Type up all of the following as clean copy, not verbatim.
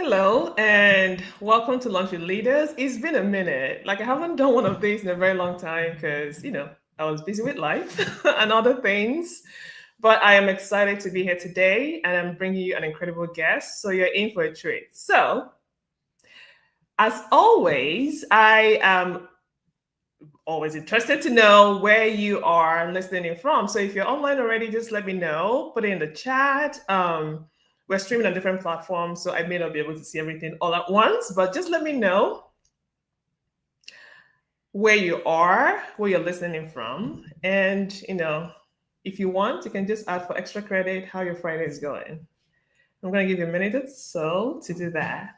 Hello and welcome to Lunch with Leaders. It's been a minute. Like I haven't done one of these in a very long time because, I was busy with life and other things. But I am excited to be here today and I'm bringing you an incredible guest. So you're in for a treat. So, as always, I am always interested to know where you are listening in from. So if you're online already, just let me know. Put it in the chat. We're streaming on different platforms, so I may not be able to see everything all at once, but just let me know where you are, where you're listening in from. And, if you want, you can just add for extra credit how your Friday is going. I'm going to give you a minute or so to do that.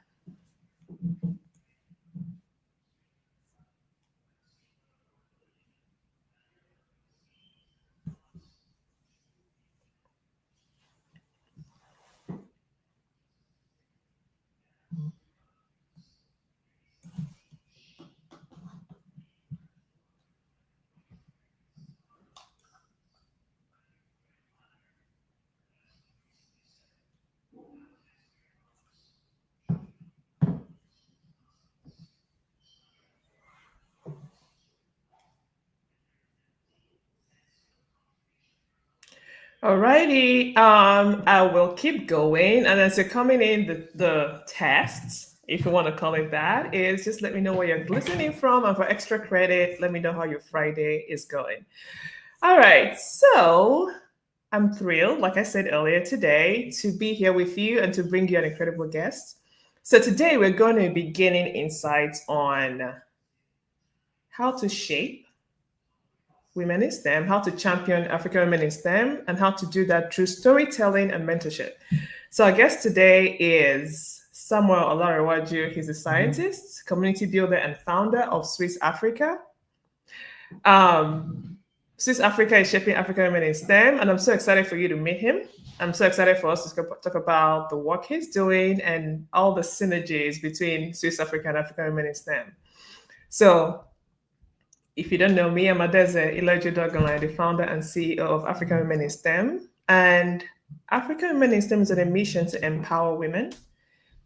Alrighty, I will keep going, and as you're coming in, the tests, if you want to call it that, is just let me know where you're listening from, and for extra credit, let me know how your Friday is going. All right, so I'm thrilled, like I said earlier today, to be here with you and to bring you an incredible guest. So today we're going to be gaining insights on how to shape women in STEM, how to champion African women in STEM, and how to do that through storytelling and mentorship. So our guest today is Samuel Olarewaju. He's a scientist, community builder, and founder of Swiss Africa. Swiss Africa is shaping African women in STEM, and I'm so excited for you to meet him. I'm so excited for us to talk about the work he's doing and all the synergies between Swiss Africa and African women in STEM. So if you don't know me, I'm Adeze Ilejudogunlai, the founder and CEO of African Women in STEM. And African Women in STEM is on a mission to empower women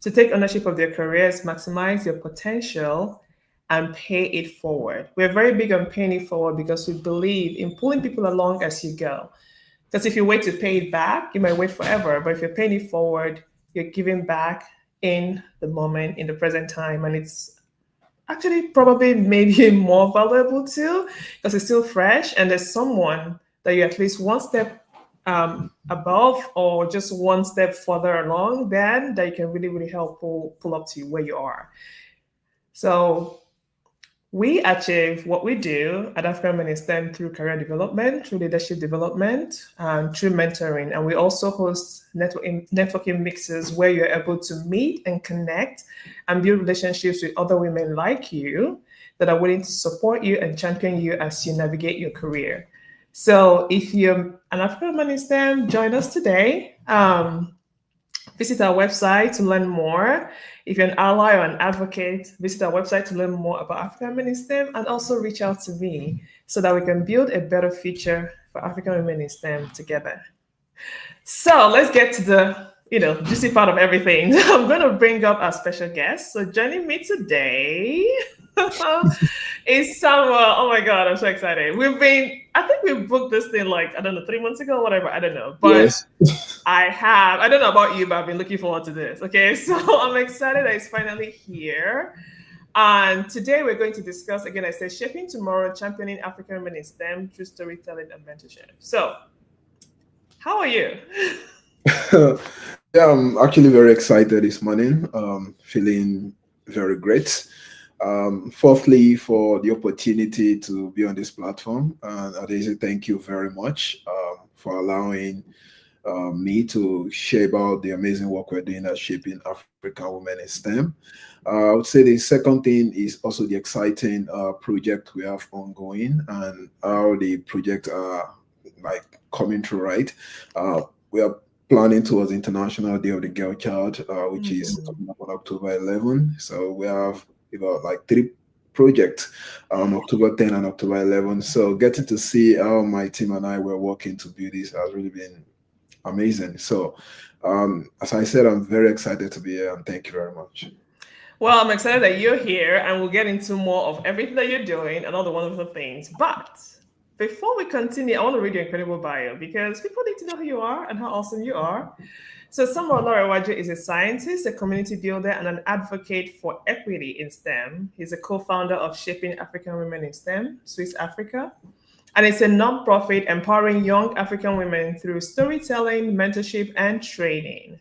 to take ownership of their careers, maximize their potential, and pay it forward. We're very big on paying it forward because we believe in pulling people along as you go. Because if you wait to pay it back, you might wait forever. But if you're paying it forward, you're giving back in the moment, in the present time. And it's actually probably maybe more valuable too because it's still fresh and there's someone that you're at least one step above or just one step further along then that you can really, really help pull up to where you are. So we achieve what we do at African Women in STEM through career development, through leadership development, and through mentoring. And we also host networking mixes where you're able to meet and connect and build relationships with other women like you that are willing to support you and champion you as you navigate your career. So if you're an African Woman in STEM, join us today. Visit our website to learn more. If you're an ally or an advocate, visit our website to learn more about African Women in STEM and also reach out to me so that we can build a better future for African women in STEM together. So let's get to the juicy part of everything. I'm going to bring up our special guest. So joining me today is Samuel. Oh my God, I'm so excited. I think we booked this thing like, I don't know, 3 months ago, whatever. I don't know. But Yes. I don't know about you, but I've been looking forward to this. Okay. So I'm excited that it's finally here. And today we're going to discuss, again, I said, Shaping Tomorrow, Championing African Women in STEM through Storytelling and Mentorship. So, how are you? Yeah, I'm actually very excited this morning. Feeling very great. Fourthly, for the opportunity to be on this platform. And Adesi, thank you very much for allowing me to share about the amazing work we're doing at Shaping African Women in STEM. I would say the second thing is also the exciting project we have ongoing and how the project are like coming through, right? We are planning towards International Day of the Girl Child, which is Mhm. coming up on October 11. So we have about like three projects on October 10 and October 11. So getting to see how my team and I were working to build this has really been amazing. So As I said, I'm very excited to be here, and thank you very much. Well, I'm excited that you're here and we'll get into more of everything that you're doing and all the wonderful things. But before we continue, I want to read your incredible bio because people need to know who you are and how awesome you are. So, Samuel Lorewaju is a scientist, a community builder, and an advocate for equity in STEM. He's a co founder of Shaping African Women in STEM, Swiss Africa, and it's a nonprofit empowering young African women through storytelling, mentorship, and training.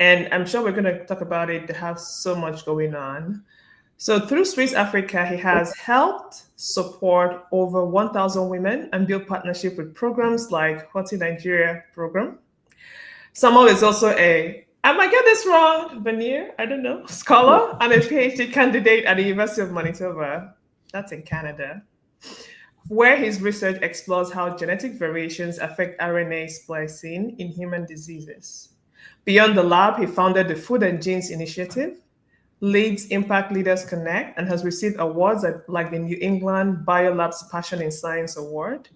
And I'm sure we're going to talk about it. They have so much going on. So through Swiss Africa, he has helped support over 1,000 women and build partnership with programs like Hoti Nigeria program. Samuel is also I might get this wrong, veneer, I don't know, scholar and a PhD candidate at the University of Manitoba. That's in Canada, where his research explores how genetic variations affect RNA splicing in human diseases. Beyond the lab, he founded the Food and Genes Initiative, leads Impact Leaders Connect, and has received awards like the New England Biolab's Passion in Science Award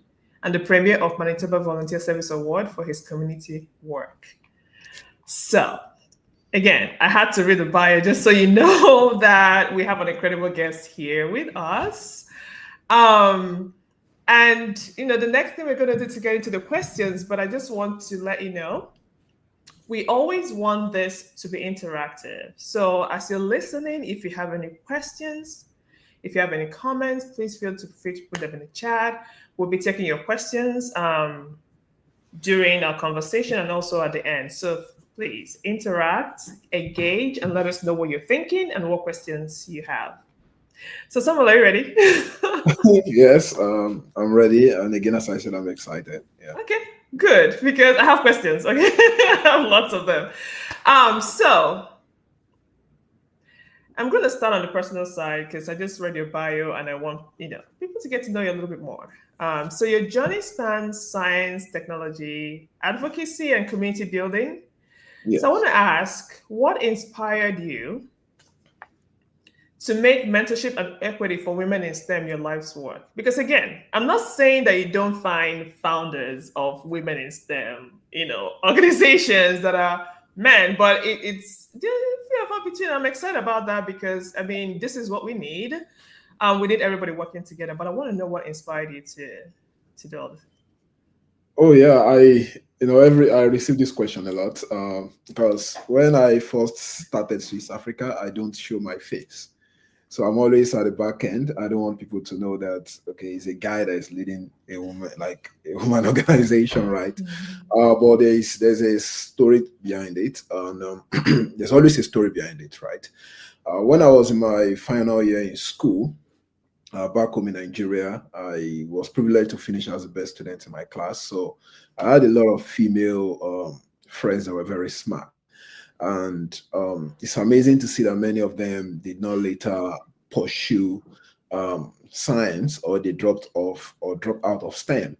and the premier of Manitoba Volunteer Service Award for his community work. So, again, I had to read the bio just so you know that we have an incredible guest here with us. And the next thing we're going to do to get into the questions, but I just want to let you know we always want this to be interactive. So as you're listening, if you have any questions, if you have any comments, please feel free to put them in the chat. We'll be taking your questions during our conversation and also at the end. So please interact, engage, and let us know what you're thinking and what questions you have. So Samuel, are you ready? Yes, I'm ready. And again, as I said, I'm excited. Yeah. Okay, good, because I have questions. Okay, I have lots of them. So I'm going to start on the personal side because I just read your bio and I want people to get to know you a little bit more. So your journey spans science, technology, advocacy, and community building. Yes. So I want to ask, what inspired you to make mentorship and equity for women in STEM your life's work? Because again, I'm not saying that you don't find founders of women in STEM, organizations that are men, but it's few and far between. I'm excited about that because this is what we need. We need everybody working together. But I want to know what inspired you to do all this. Oh yeah, I receive this question a lot because when I first started Swiss Africa, I don't show my face. So I'm always at the back end. I don't want people to know that okay, it's a guy that is leading a woman like a woman organization, right? But there's a story behind it, and there's always a story behind it, right? When I was in my final year in school, back home in Nigeria, I was privileged to finish as the best student in my class. So I had a lot of female friends that were very smart. And it's amazing to see that many of them did not later pursue science, or they dropped off or dropped out of STEM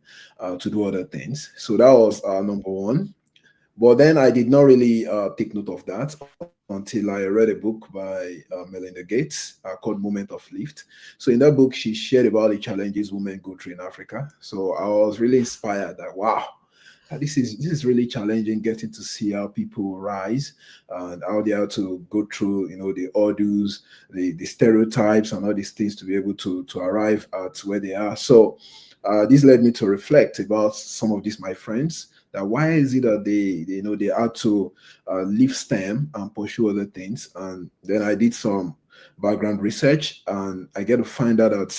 to do other things. So that was number one. But then I did not really take note of that until I read a book by Melinda Gates called Moment of Lift. So in that book, she shared about the challenges women go through in Africa. So I was really inspired that, wow, this is really challenging, getting to see how people rise and how they have to go through the ordeals, the stereotypes and all these things to be able to arrive at where they are. So this led me to reflect about some of these my friends, that why is it that they had to leave STEM and pursue other things. And then I did some background research, and I get to find out that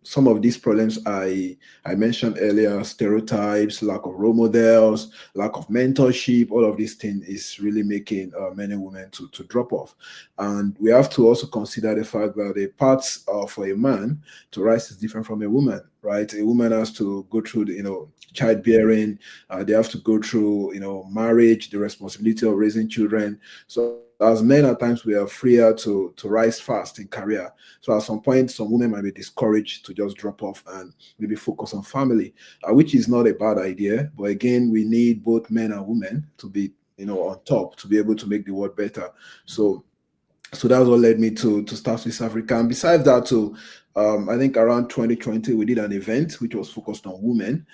some of these problems I mentioned earlier, stereotypes, lack of role models, lack of mentorship, all of these things is really making many women to drop off. And we have to also consider the fact that the paths for a man to rise is different from a woman, right? A woman has to go through childbearing, they have to go through marriage, the responsibility of raising children. So as men, at times we are freer to rise fast in career. So at some point, some women might be discouraged to just drop off and maybe focus on family, which is not a bad idea. But again, we need both men and women to be on top to be able to make the world better. So So that was what led me to start Swiss Africa. And besides that, too, I think around 2020 we did an event which was focused on women.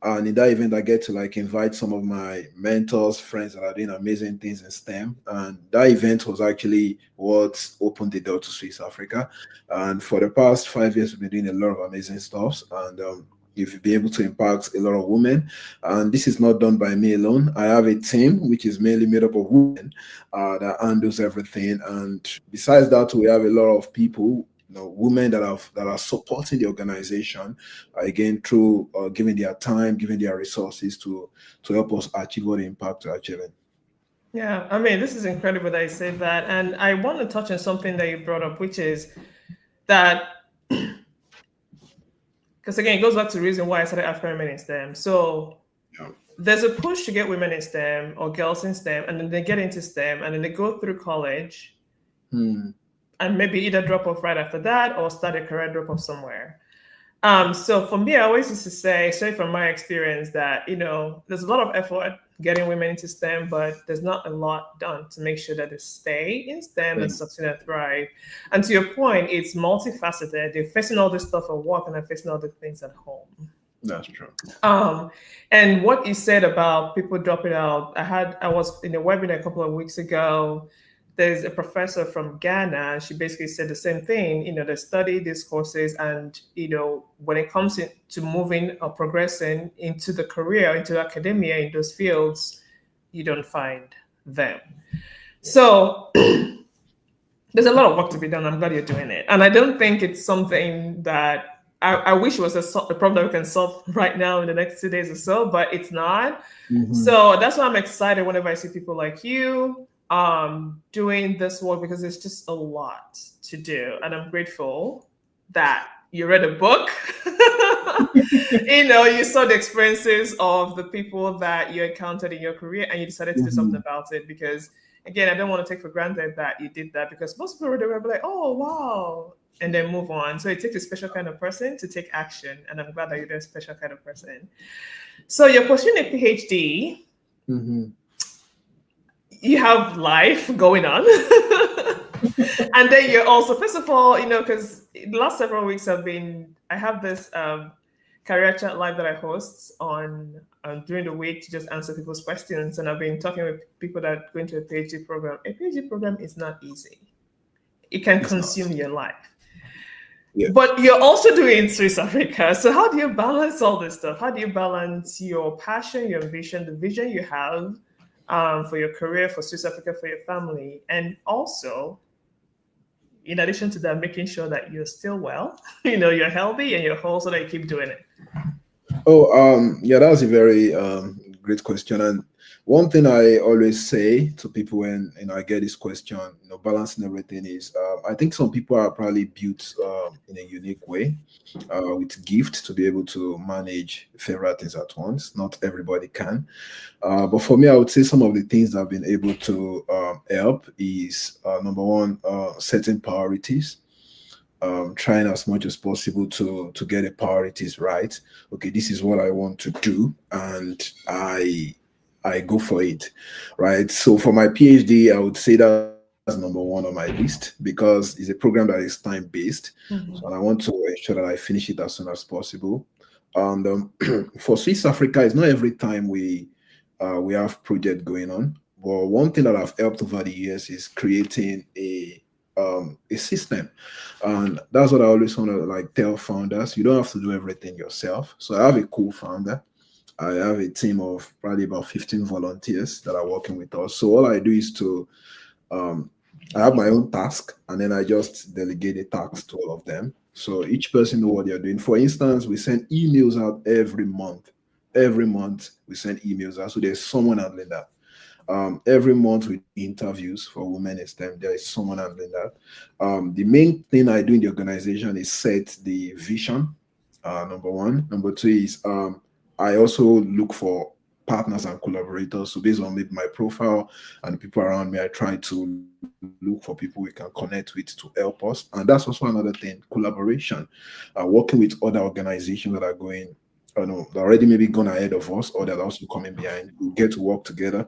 And in that event, I get to like invite some of my mentors, friends that are doing amazing things in STEM. And that event was actually what opened the door to Swiss Africa. And for the past 5 years, we've been doing a lot of amazing stuff. And you've been able to impact a lot of women. And this is not done by me alone. I have a team which is mainly made up of women that handles everything. And besides that, we have a lot of people, women that are supporting the organization again through giving their time, giving their resources to help us achieve what the impact we're achieving. Yeah, I mean, this is incredible that you said that. And I want to touch on something that you brought up, which is that, because again, it goes back to the reason why I started African Women in STEM. So Yeah. there's a push to get women in STEM or girls in STEM, and then they get into STEM and then they go through college Hmm. and maybe either drop off right after that or start a career drop off somewhere. So for me, I always used to say, straight from my experience, that there's a lot of effort getting women into STEM, but there's not a lot done to make sure that they stay in STEM and Thank- succeed and thrive. And to your point, it's multifaceted. They're facing all this stuff at work and they're facing all the things at home. That's true. Um, and what you said about people dropping out, I was in a webinar a couple of weeks ago. There's a professor from Ghana. She basically said the same thing. They study these courses, and when it comes to moving or progressing into the career, into academia in those fields, you don't find them. So there's a lot of work to be done. I'm glad you're doing it, and I don't think it's something that I wish it was a problem that we can solve right now in the next 2 days or so, but it's not. Mhm. So that's why I'm excited whenever I see people like you doing this work, because it's just a lot to do, and I'm grateful that you read a book. You saw the experiences of the people that you encountered in your career and you decided to do something Mhm. about it. Because again, I don't want to take for granted that you did that, because most people would be like, oh wow, and then move on. So it takes a special kind of person to take action, and I'm glad that you're a special kind of person. So you're pursuing a PhD, Mhm. you have life going on. And then you're also, first of all, because the last several weeks I have this career chat live that I host on during the week to just answer people's questions. And I've been talking with people that go into a PhD program. A PhD program is not easy. It can It's not. consume your life. Yeah. But you're also doing Swiss Africa. So how do you balance all this stuff? How do you balance your passion, your vision, the vision you have for your career, for Swiss Africa, for your family, and also, in addition to that, making sure that you're still well, you're healthy and you're whole, so that you keep doing it. Oh, yeah, that was a very great question. And one thing I always say to people when I get this question, balancing everything is, I think some people are probably built in a unique way, with gift to be able to manage several things at once. Not everybody can. But for me, I would say some of the things that I've been able to help is number one, setting priorities, trying as much as possible to get the priorities right. Okay, this is what I want to do, and I go for it, right? So for my PhD, I would say that's number one on my list because it's a program that is time based. So and I Mhm. want to ensure that I finish it as soon as possible. And for Swiss Africa, it's not every time we have project going on. But one thing that I've helped over the years is creating a system, and that's what I always want to like tell founders. You don't have to do everything yourself. So I have a co-founder. I have a team of probably about 15 volunteers that are working with us. So all I do is to um, I have my own task, and then I just delegate the tasks to all of them. So each person know what they're doing. For instance, we send emails out every month. Every month we send emails out. So there's someone handling that. Every month we do interviews for women in STEM. There is someone handling that. The main thing I do in the organization is set the vision. Number one. Number two is I also look for partners and collaborators. So based on maybe my profile and the people around me, I try to look for people we can connect with to help us. And that's also another thing: collaboration, working with other organizations that are going. They're already maybe gone ahead of us, or they're also coming behind. We get to work together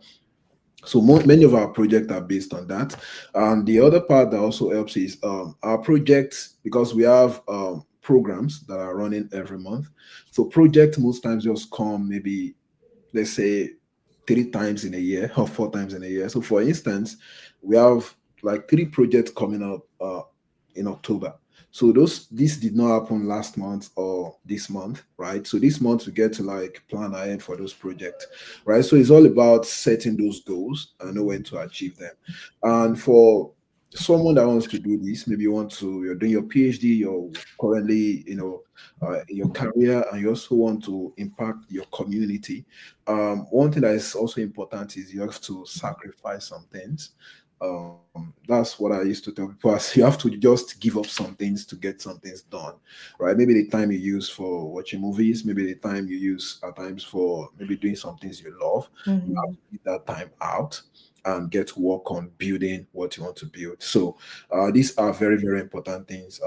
So many of our projects are based on that. And the other part that also helps is our projects, because we have programs that are running every month. So projects most times just come maybe, let's say, 3 times in a year or 4 times in a year. So for instance, we have like 3 projects coming up in October. So this did not happen last month or this month, right? So this month we get to like plan ahead for those projects, right? So it's all about setting those goals and know when to achieve them. And for someone that wants to do this, maybe you're doing your PhD, you're currently, in your career, and you also want to impact your community. One thing that is also important is you have to sacrifice some things. That's what I used to tell people. As you have to just give up some things to get some things done, right? Maybe the time you use for watching movies, maybe the time you use at times for maybe doing some things you love, you have Mm-hmm. to leave that time out and get to work on building what you want to build. So these are very, very important things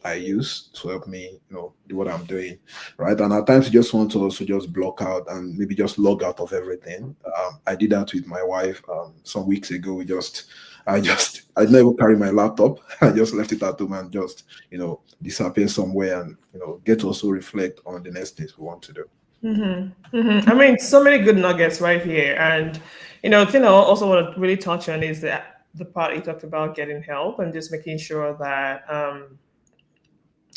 I use to help me, do what I'm doing, right? And at times you just want to also just block out and maybe just log out of everything. I did that with my wife some weeks ago. I never carry my laptop. I just left it at home and just, disappear somewhere and, get to also reflect on the next things we want to do. Mm-hmm. Mm-hmm. I mean, so many good nuggets right here. And, the thing I also want to really touch on is the part you talked about getting help and just making sure that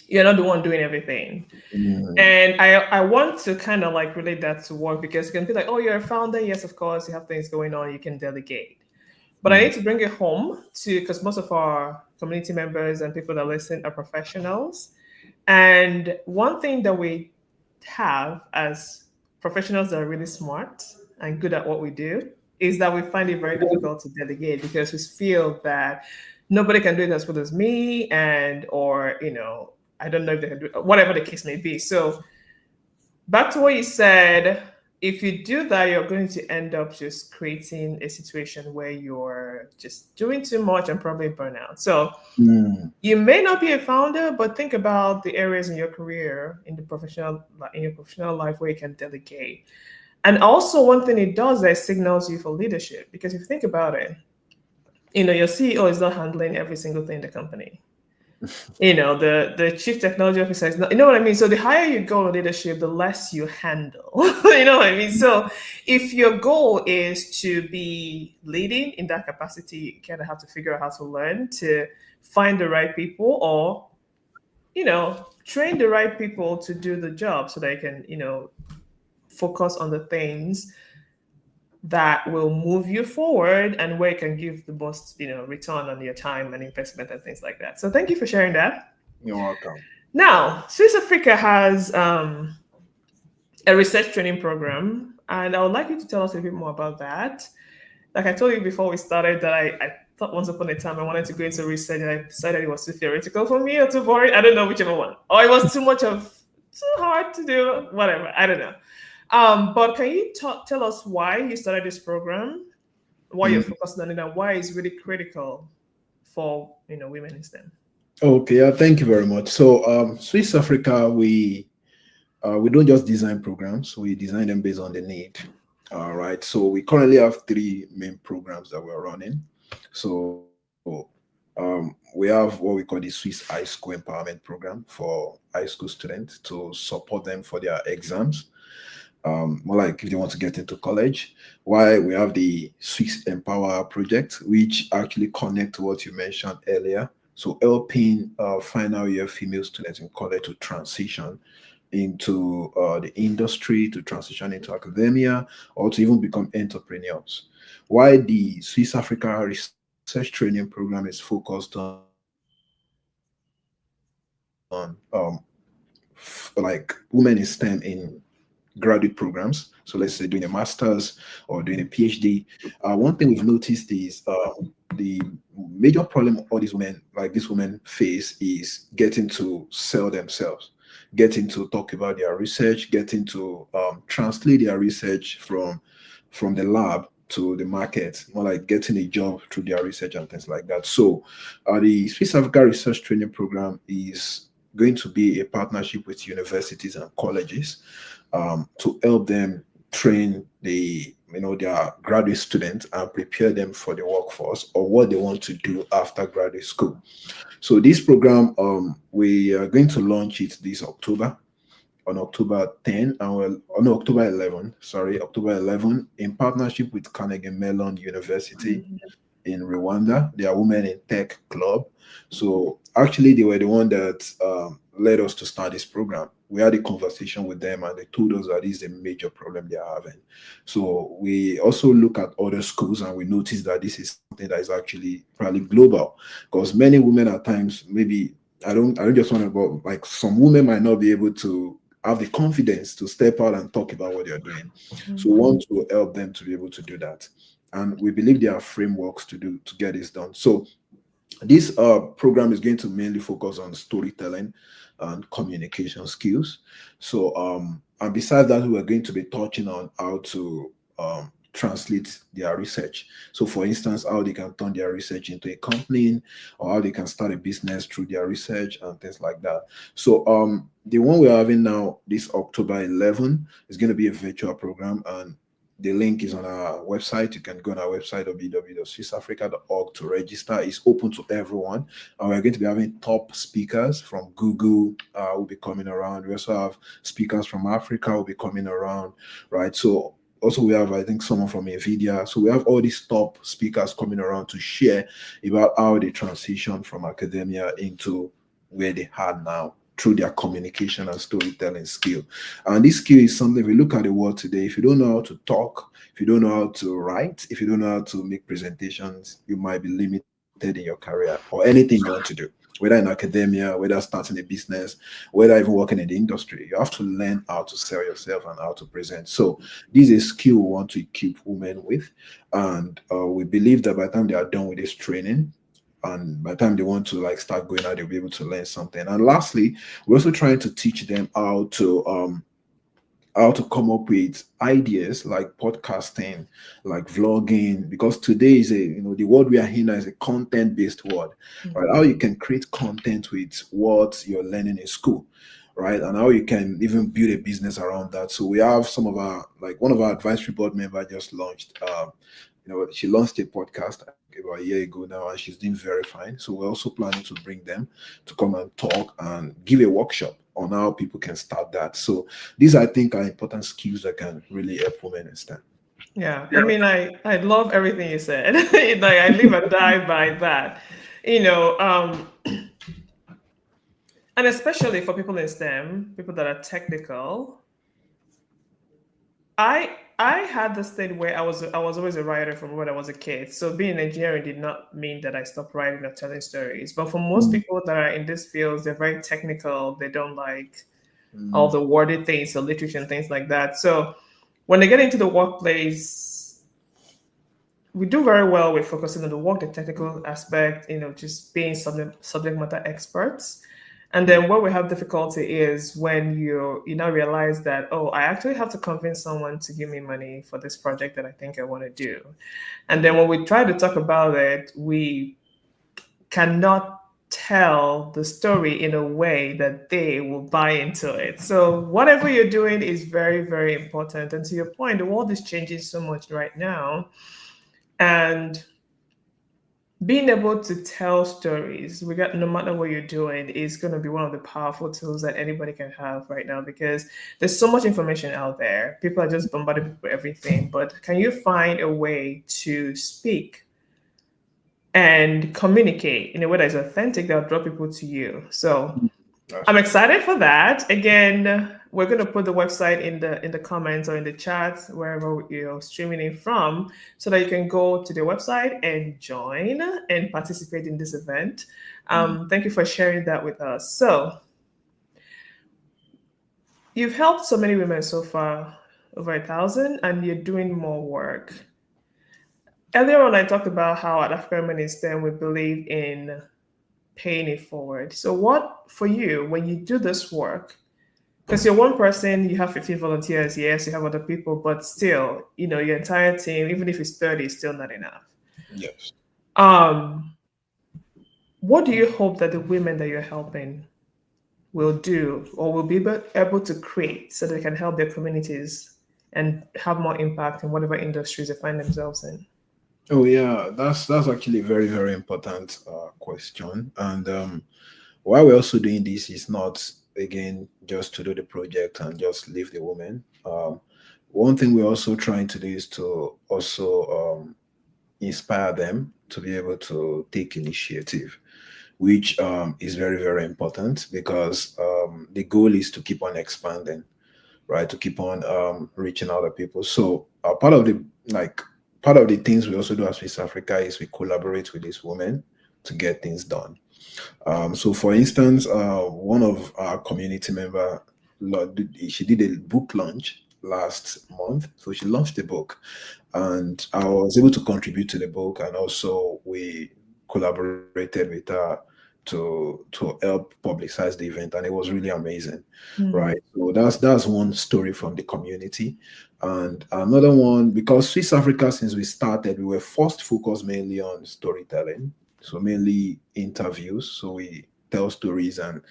you're not the one doing everything. Mm, And I want to kind of like relate that to work because you can be like, oh, you're a founder. Yes, of course, you have things going on. You can delegate. But I mm, need to bring it home to because most of our community members and people that listen are professionals. And one thing that we have as professionals that are really smart and good at what we do is that we find it very difficult to delegate because we feel that nobody can do it as good as me and or I don't know if they can do it, whatever the case may be. So back to what you said, if you do that, you're going to end up just creating a situation where you're just doing too much and probably burn out. So mm. you may not be a founder, but think about the areas in your career, in your professional life where you can delegate. And also, one thing it does is signals you for leadership because if you think about it, your CEO is not handling every single thing in the company. The chief technology officer is not, you know what I mean? So the higher you go in leadership, the less you handle. You know what I mean? So if your goal is to be leading in that capacity, you kind of have to figure out how to learn to find the right people or train the right people to do the job so they can focus on the things that will move you forward and where it can give the most return on your time and investment and things like that. So thank you for sharing that. You're welcome. Now, Swiss Africa has a research training program, and I would like you to tell us a bit more about that. Like I told you before we started, that I thought once upon a time I wanted to go into research, and I decided it was too theoretical for me or too boring. I don't know whichever one, or it was too hard to do. Whatever, I don't know. But can you tell us why you started this program, why you're Mm. focused on it, and why it's really critical for women in STEM? Okay, thank you very much. So, Swiss Africa, we don't just design programs; we design them based on the need. All right. So we currently have 3 main programs that we're running. So we have what we call the Swiss High School Empowerment Program for high school students to support them for their exams. More like if they want to get into college. Why we have the Swiss Empower project, which actually connect to what you mentioned earlier. So helping final year female students in college to transition into the industry, to transition into academia, or to even become entrepreneurs. Why the Swiss Africa Research Training Program is focused on like women in STEM in graduate programs. So let's say doing a master's or doing a PhD. One thing we've noticed is the major problem all these women face is getting to sell themselves, getting to talk about their research, getting to translate their research from the lab to the market, more like getting a job through their research and things like that. So the Swiss Africa Research Training Program is going to be a partnership with universities and colleges to help them train their graduate students and prepare them for the workforce or what they want to do after graduate school. So this program, we are going to launch it this October, on October 10 and on October 11, sorry, October 11, in partnership with Carnegie Mellon University in Rwanda. They are Women in Tech Club. So actually, they were the one that led us to start this program. We had a conversation with them, and they told us that this is a major problem they are having. So we also look at other schools, and we notice that this is something that is actually probably global, because many women at times, maybe I don't just want to go, like, some women might not be able to have the confidence to step out and talk about what they're doing. So we want to help them to be able to do that. And we believe there are frameworks to get this done. So this program is going to mainly focus on storytelling and communication skills. So and besides that, we are going to be touching on how to translate their research. So for instance, how they can turn their research into a company, or how they can start a business through their research and things like that. So the one we're having now, this October 11, is going to be a virtual program, and the link is on our website. You can go on our website, www.swissafrica.org, to register. It's open to everyone. And we're going to be having top speakers from Google will be coming around. We also have speakers from Africa will be coming around, right? So also we have, I think, someone from NVIDIA. So we have all these top speakers coming around to share about how they transition from academia into where they are now, through their communication and storytelling skill. And this skill is something, if you look at the world today, if you don't know how to talk, if you don't know how to write, if you don't know how to make presentations, you might be limited in your career or anything you want to do, whether in academia, whether starting a business, whether even working in the industry. You have to learn how to sell yourself and how to present. So this is a skill we want to equip women with. And we believe that by the time they are done with this training, and by the time they want to like start going out, they'll be able to learn something. And lastly, we're also trying to teach them how to come up with ideas like podcasting, like vlogging, because today is the world we are in now is a content-based world, right? How you can create content with what you're learning in school, right? And how you can even build a business around that. So we have some of our, like, one of our advisory board member just launched, she launched a podcast, I think, about a year ago now, and she's doing very fine. So we're also planning to bring them to come and talk and give a workshop on how people can start that. So these, I think, are important skills that can really help women understand. Yeah, I mean, I love everything you said. Like, I live and die by that. You know, and especially for people in STEM, people that are technical. I had this thing where I was always a writer from when I was a kid. So being an engineering did not mean that I stopped writing or telling stories. But for most Mm, people that are in this field, they're very technical. They don't like all mm, the wordy things, so literature and things like that. So when they get into the workplace, we do very well with focusing on the work, the technical aspect, just being subject matter experts. And yeah. then where we have difficulty is when you now realize that, oh, I actually have to convince someone to give me money for this project that I think I want to do. And then when we try to talk about it, we cannot tell the story in a way that they will buy into it. So whatever you're doing is very, very important. And to your point, the world is changing so much right now. And being able to tell stories, no matter what you're doing, is going to be one of the powerful tools that anybody can have right now, because there's so much information out there. People are just bombarded with everything. But can you find a way to speak and communicate in a way that is authentic, that will draw people to you? So That's I'm right. excited for that. Again, we're going to put the website in the comments or in the chat, wherever you're streaming in from, so that you can go to the website and join and participate in this event. Mm. Thank you for sharing that with us. So you've helped so many women so far, over 1,000, and you're doing more work. Earlier on, I talked about how at African Women in STEM we believe in paying it forward. So what for you when you do this work? Because you're one person, you have 15 volunteers, yes, you have other people, but still, your entire team, even if it's 30, is still not enough. Yes. Um, what do you hope that the women that you're helping will do or will be able to create so they can help their communities and have more impact in whatever industries they find themselves in? Oh yeah, that's actually a very very important question. And why we're also doing this is not again just to do the project and just leave the women. One thing we're also trying to do is to also inspire them to be able to take initiative, which is very very important because the goal is to keep on expanding, right? To keep on reaching other people. So like part of the things we also do as Swiss Africa is we collaborate with these women to get things done. So, for instance, one of our community member, she did a book launch last month. So she launched the book, and I was able to contribute to the book, and also we collaborated with her to help publicize the event, and it was really amazing, right? So that's one story from the community, and another one because Swiss Africa, since we started, we were first focused mainly on storytelling, so mainly interviews. So we tell stories and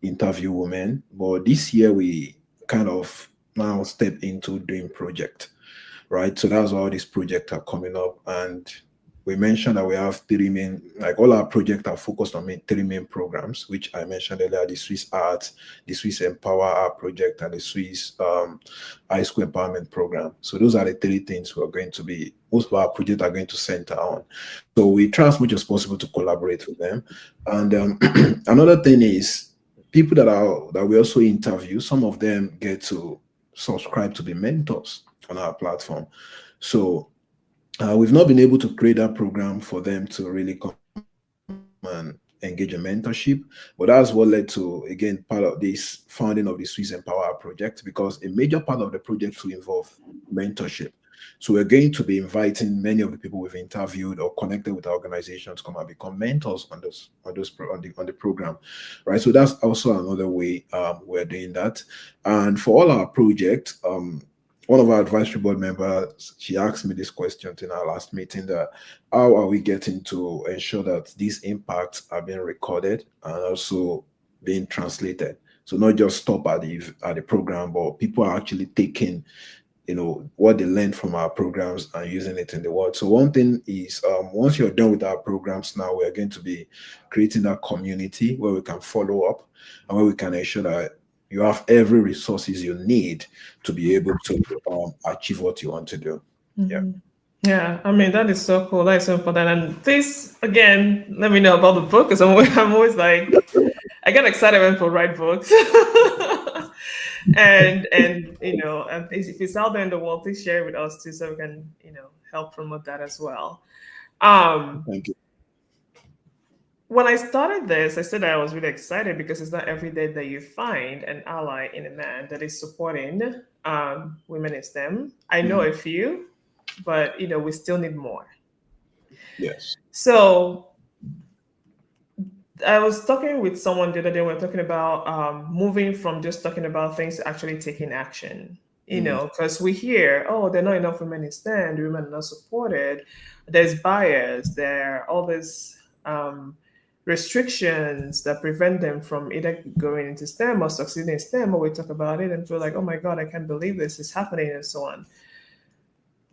interview women, but this year we kind of now step into doing project, right? So that's why all these projects are coming up. And we mentioned that we have three main, like all our projects are focused on three main programs, which I mentioned earlier: the Swiss Arts, the Swiss Empower Art Project, and the Swiss High School Empowerment Program. So those are the three things we're going to be, most of our projects are going to center on. So we try as much as possible to collaborate with them. And another thing is people that we also interview, some of them get to subscribe to be mentors on our platform. So we've not been able to create that program for them to really come and engage in mentorship, but that's what led to, again, part of this founding of the Swiss Empower project, because a major part of the project will involve mentorship. So we're going to be inviting many of the people we've interviewed or connected with our organizations to come and become mentors on the program, right? So that's also another way we're doing that. And for all our projects, one of our advisory board members, she asked me this question in our last meeting, that how are we getting to ensure that these impacts are being recorded and also being translated? So not just stop at the program, but people are actually taking, what they learned from our programs and using it in the world. So one thing is, once you're done with our programs, now we're going to be creating that community where we can follow up and where we can ensure that you have every resources you need to be able to achieve what you want to do. Yeah. Yeah, I mean that is so cool. That is so important. And this again, let me know about the book because I'm always like, I get excited when people write books. And and if it's out there in the world, please share it with us too, so we can help promote that as well. Um, Thank you. when I started this, I said that I was really excited because it's not every day that you find an ally in a man that is supporting women in STEM. I know Mhm. a few, but we still need more. Yes. So I was talking with someone the other day. We were talking about moving from just talking about things to actually taking action. Mhm. Because we hear, oh, there are not enough women in STEM, the women are not supported. There's bias. There are all these um, restrictions that prevent them from either going into STEM or succeeding in STEM. Or we talk about it and feel like, oh my God, I can't believe this is happening, and so on.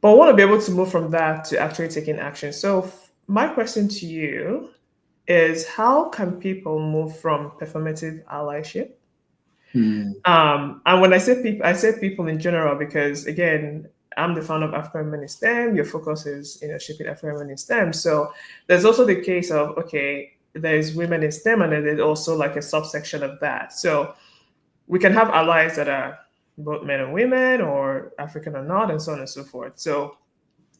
But I want to be able to move from that to actually taking action. So, my question to you is how can people move from performative allyship? Mhm. And when I say people in general because again, I'm the founder of African Women in STEM. Your focus is shaping African women in STEM. So there's also the case of okay, there's women in STEM, and then there's also like a subsection of that. So we can have allies that are both men and women, or African or not, and so on and so forth. So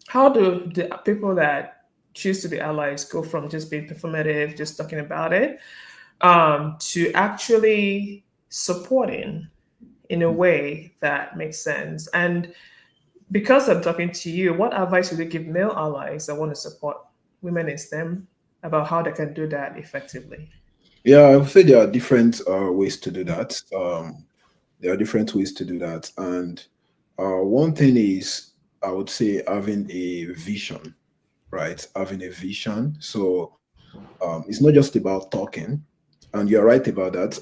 how do the people that choose to be allies go from just being performative, just talking about it, to actually supporting in a way that makes sense? And because I'm talking to you, what advice would you give male allies that want to support women in STEM about how they can do that effectively? Yeah, I would say there are different ways to do that. There are different ways to do that. And one thing is, I would say, having a vision, right? Having a vision. So it's not just about talking. And you're right about that.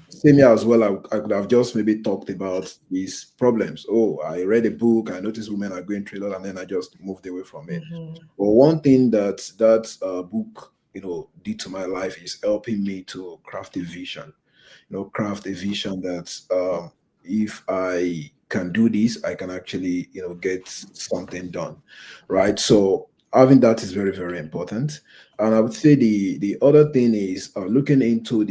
same here as well. I could have just maybe talked about these problems. Oh, I read a book, I noticed women are going through a lot, and then I just moved away from it. Mm-hmm. But one thing that book, did to my life is helping me to craft a vision. Craft a vision that if I can do this, I can actually, get something done, right? So having that is very, very important. And I would say the other thing is looking into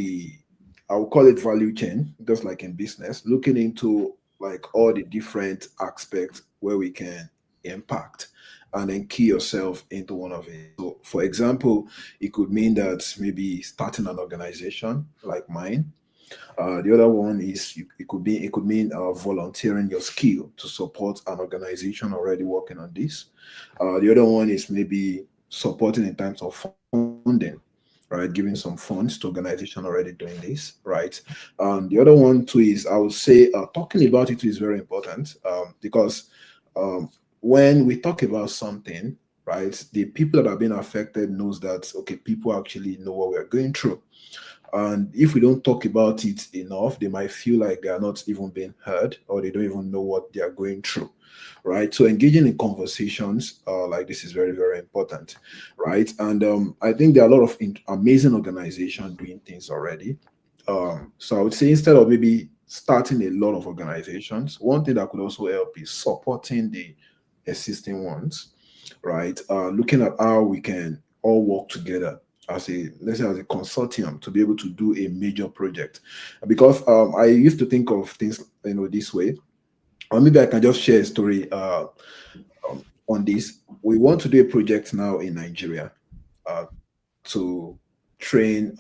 I would call it value chain, just like in business, looking into like all the different aspects where we can impact and then key yourself into one of it. So, for example, it could mean that maybe starting an organization like mine. The other one is it could mean volunteering your skill to support an organization already working on this. The other one is maybe supporting in terms of funding, right? Giving some funds to organization already doing this, right? The other one too is I would say talking about it is very important because um, when we talk about something, right, the people that have been affected knows that okay, people actually know what we're going through, and if we don't talk about it enough, they might feel like they are not even being heard or they don't even know what they are going through, right? So engaging in conversations like this is very, very important, right? And I think there are a lot of amazing organizations doing things already. So I would say instead of maybe starting a lot of organizations, one thing that could also help is supporting the existing ones, right? Looking at how we can all work together as a, let's say, as a consortium to be able to do a major project. Because I used to think of things this way, or maybe I can just share a story on this. We want to do a project now in Nigeria to train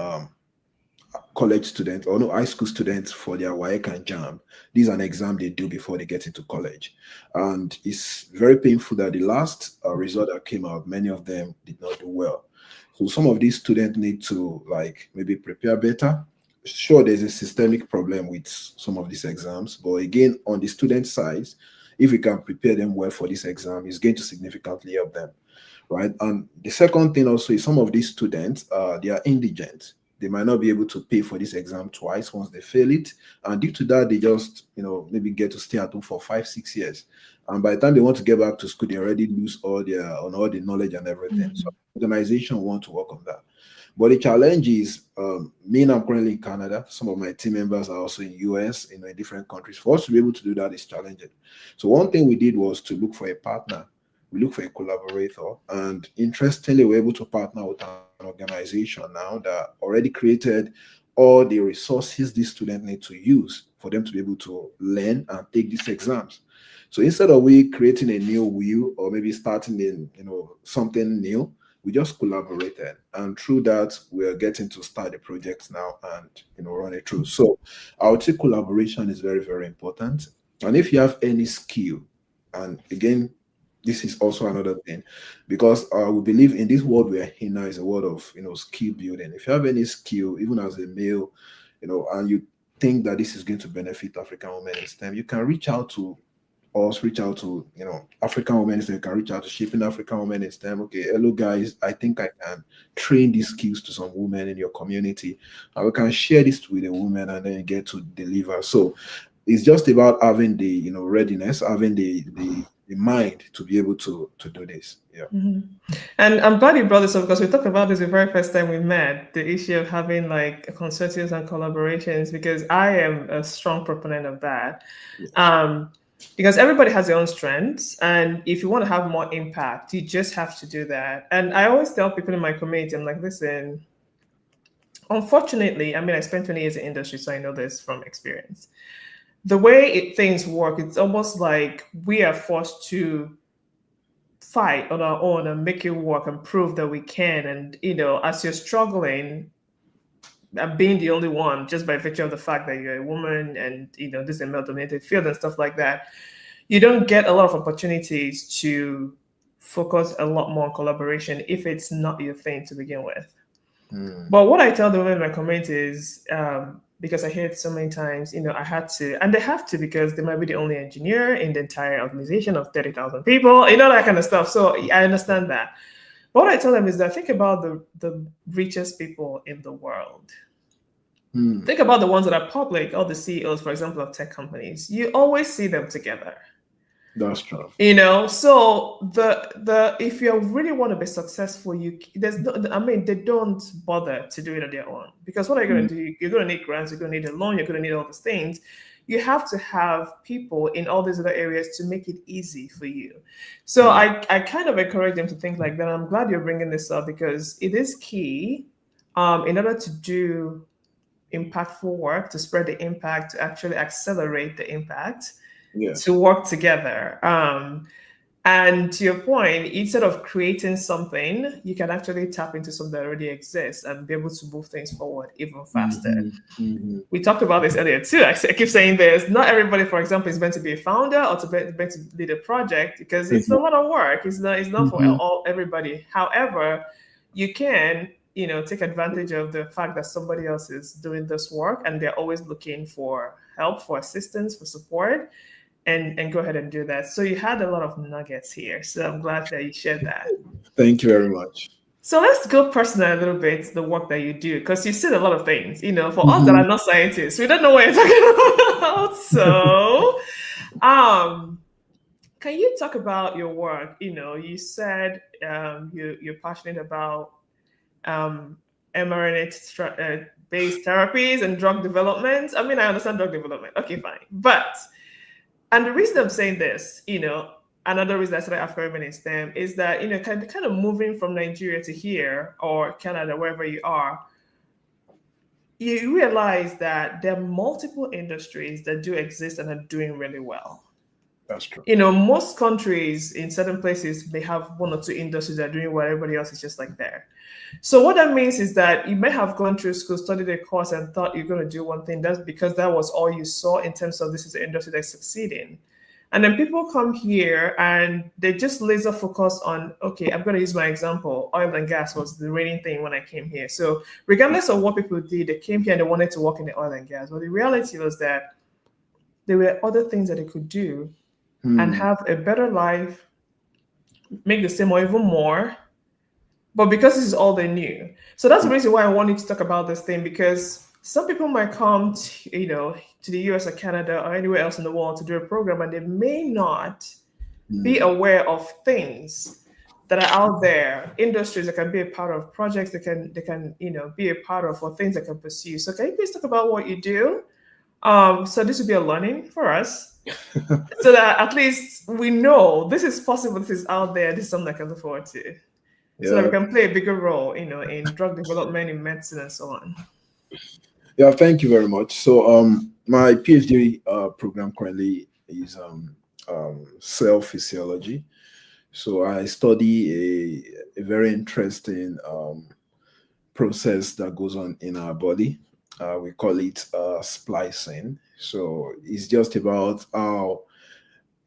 college students or no high school students for their WAEC and JAM. These are an exam they do before they get into college. And it's very painful that the last result that came out, many of them did not do well. So some of these students need to like maybe prepare better. Sure, there's a systemic problem with some of these exams, but again, on the student side, if we can prepare them well for this exam, it's going to significantly help them, right? And the second thing also is some of these students, they are indigent. They might not be able to pay for this exam twice once they fail it, and due to that, they just maybe get to stay at home for 5 6 years, and by the time they want to get back to school, they already lose all the knowledge and everything. So organization want to work on that. But the challenge is, me and I'm currently in Canada. Some of my team members are also in US, in different countries. For us to be able to do that is challenging. So one thing we did was to look for a partner. We look for a collaborator, and interestingly, we're able to partner with an organization now that already created all the resources these students need to use for them to be able to learn and take these exams. So instead of we creating a new wheel or maybe starting in something new, we just collaborated, and through that we are getting to start the project now and run it through. So I would say collaboration is very, very important. And if you have any skill, and again, this is also another thing, because we believe in this world we are in now is a world of skill building. If you have any skill, even as a male, and you think that this is going to benefit African women in STEM, you can reach out to us, reach out to African women in STEM. You can reach out to Shaping African Women in STEM. Okay, hello guys, I think I can train these skills to some women in your community, and we can share this with the women, and then you get to deliver. So it's just about having the readiness, having the mind to be able to do this. Yeah. And I'm glad you brought this up because we talked about this the very first time we met, the issue of having like consortiums and collaborations, because I am a strong proponent of that. Um, because everybody has their own strengths. And if you want to have more impact, you just have to do that. And I always tell people in my community, I'm like, listen, unfortunately, I mean, I spent 20 years in industry, so I know this from experience. The way things work, it's almost like we are forced to fight on our own and make it work and prove that we can. And as you're struggling and being the only one, just by virtue of the fact that you're a woman and this is a male-dominated field and stuff like that, you don't get a lot of opportunities to focus a lot more on collaboration if it's not your thing to begin with. But what I tell the women in my community is, because I hear it so many times, I had to, and they have to because they might be the only engineer in the entire organization of 30,000 people, that kind of stuff. So I understand that. But what I tell them is that think about the richest people in the world. Think about the ones that are public, all the CEOs, for example, of tech companies. You always see them together. That's true. So the if you really want to be successful, there's no, I mean, they don't bother to do it on their own, because what are you going Mm. to do? You're going to need grants, you're going to need a loan, you're going to need all these things. You have to have people in all these other areas to make it easy for you. So Mm. I kind of encourage them to think like that. I'm glad you're bringing this up, because it is key, in order to do impactful work, to spread the impact, to actually accelerate the impact, to Yes. work together. And to your point, instead of creating something, you can actually tap into something that already exists and be able to move things forward even faster. Mm-hmm. Mm-hmm. We talked about this earlier too. I keep saying this. Not everybody, for example, is meant to be a founder or meant to lead a project, because it's a lot of work. It's not for Mm-hmm. everybody. However, you can take advantage of the fact that somebody else is doing this work and they're always looking for help, for assistance, for support, and go ahead and do that. So you had a lot of nuggets here. So I'm glad that you shared that. Thank you very much. So let's go personal a little bit, the work that you do, because you said a lot of things. For us that Mm-hmm. are not scientists, we don't know what you're talking about. So, can you talk about your work? You said you're passionate about um, mRNA based therapies and drug development. I mean, I understand drug development. Okay, fine. And the reason I'm saying this, another reason I started African Women in STEM is that, kind of moving from Nigeria to here or Canada, wherever you are, you realize that there are multiple industries that do exist and are doing really well. That's true. Most countries in certain places, they have one or two industries that are doing well, everybody else is just like there. So what that means is that you may have gone through school, studied a course, and thought you're going to do one thing. That's because that was all you saw in terms of this is the industry that's succeeding. And then people come here and they just laser focus on, okay, I'm going to use my example. Oil and gas was the reigning thing when I came here. So regardless of what people did, they came here and they wanted to work in the oil and gas. But the reality was that there were other things that they could do and have a better life, make the same or even more, but because this is all they knew. So that's the reason why I wanted to talk about this thing, because some people might come to the US or Canada or anywhere else in the world to do a program, and they may not be aware of things that are out there, industries that can be a part of, projects that can be a part of, or things that can pursue. So can you please talk about what you do? So this would be a learning for us, so that at least we know this is possible, this is out there, this is something I can look forward to, so that we Yeah. can play a bigger role, in drug development, in medicine, and so on. Yeah. Thank you very much. So, my PhD program currently is cell physiology. So I study a very interesting process that goes on in our body. We call it splicing. So it's just about how,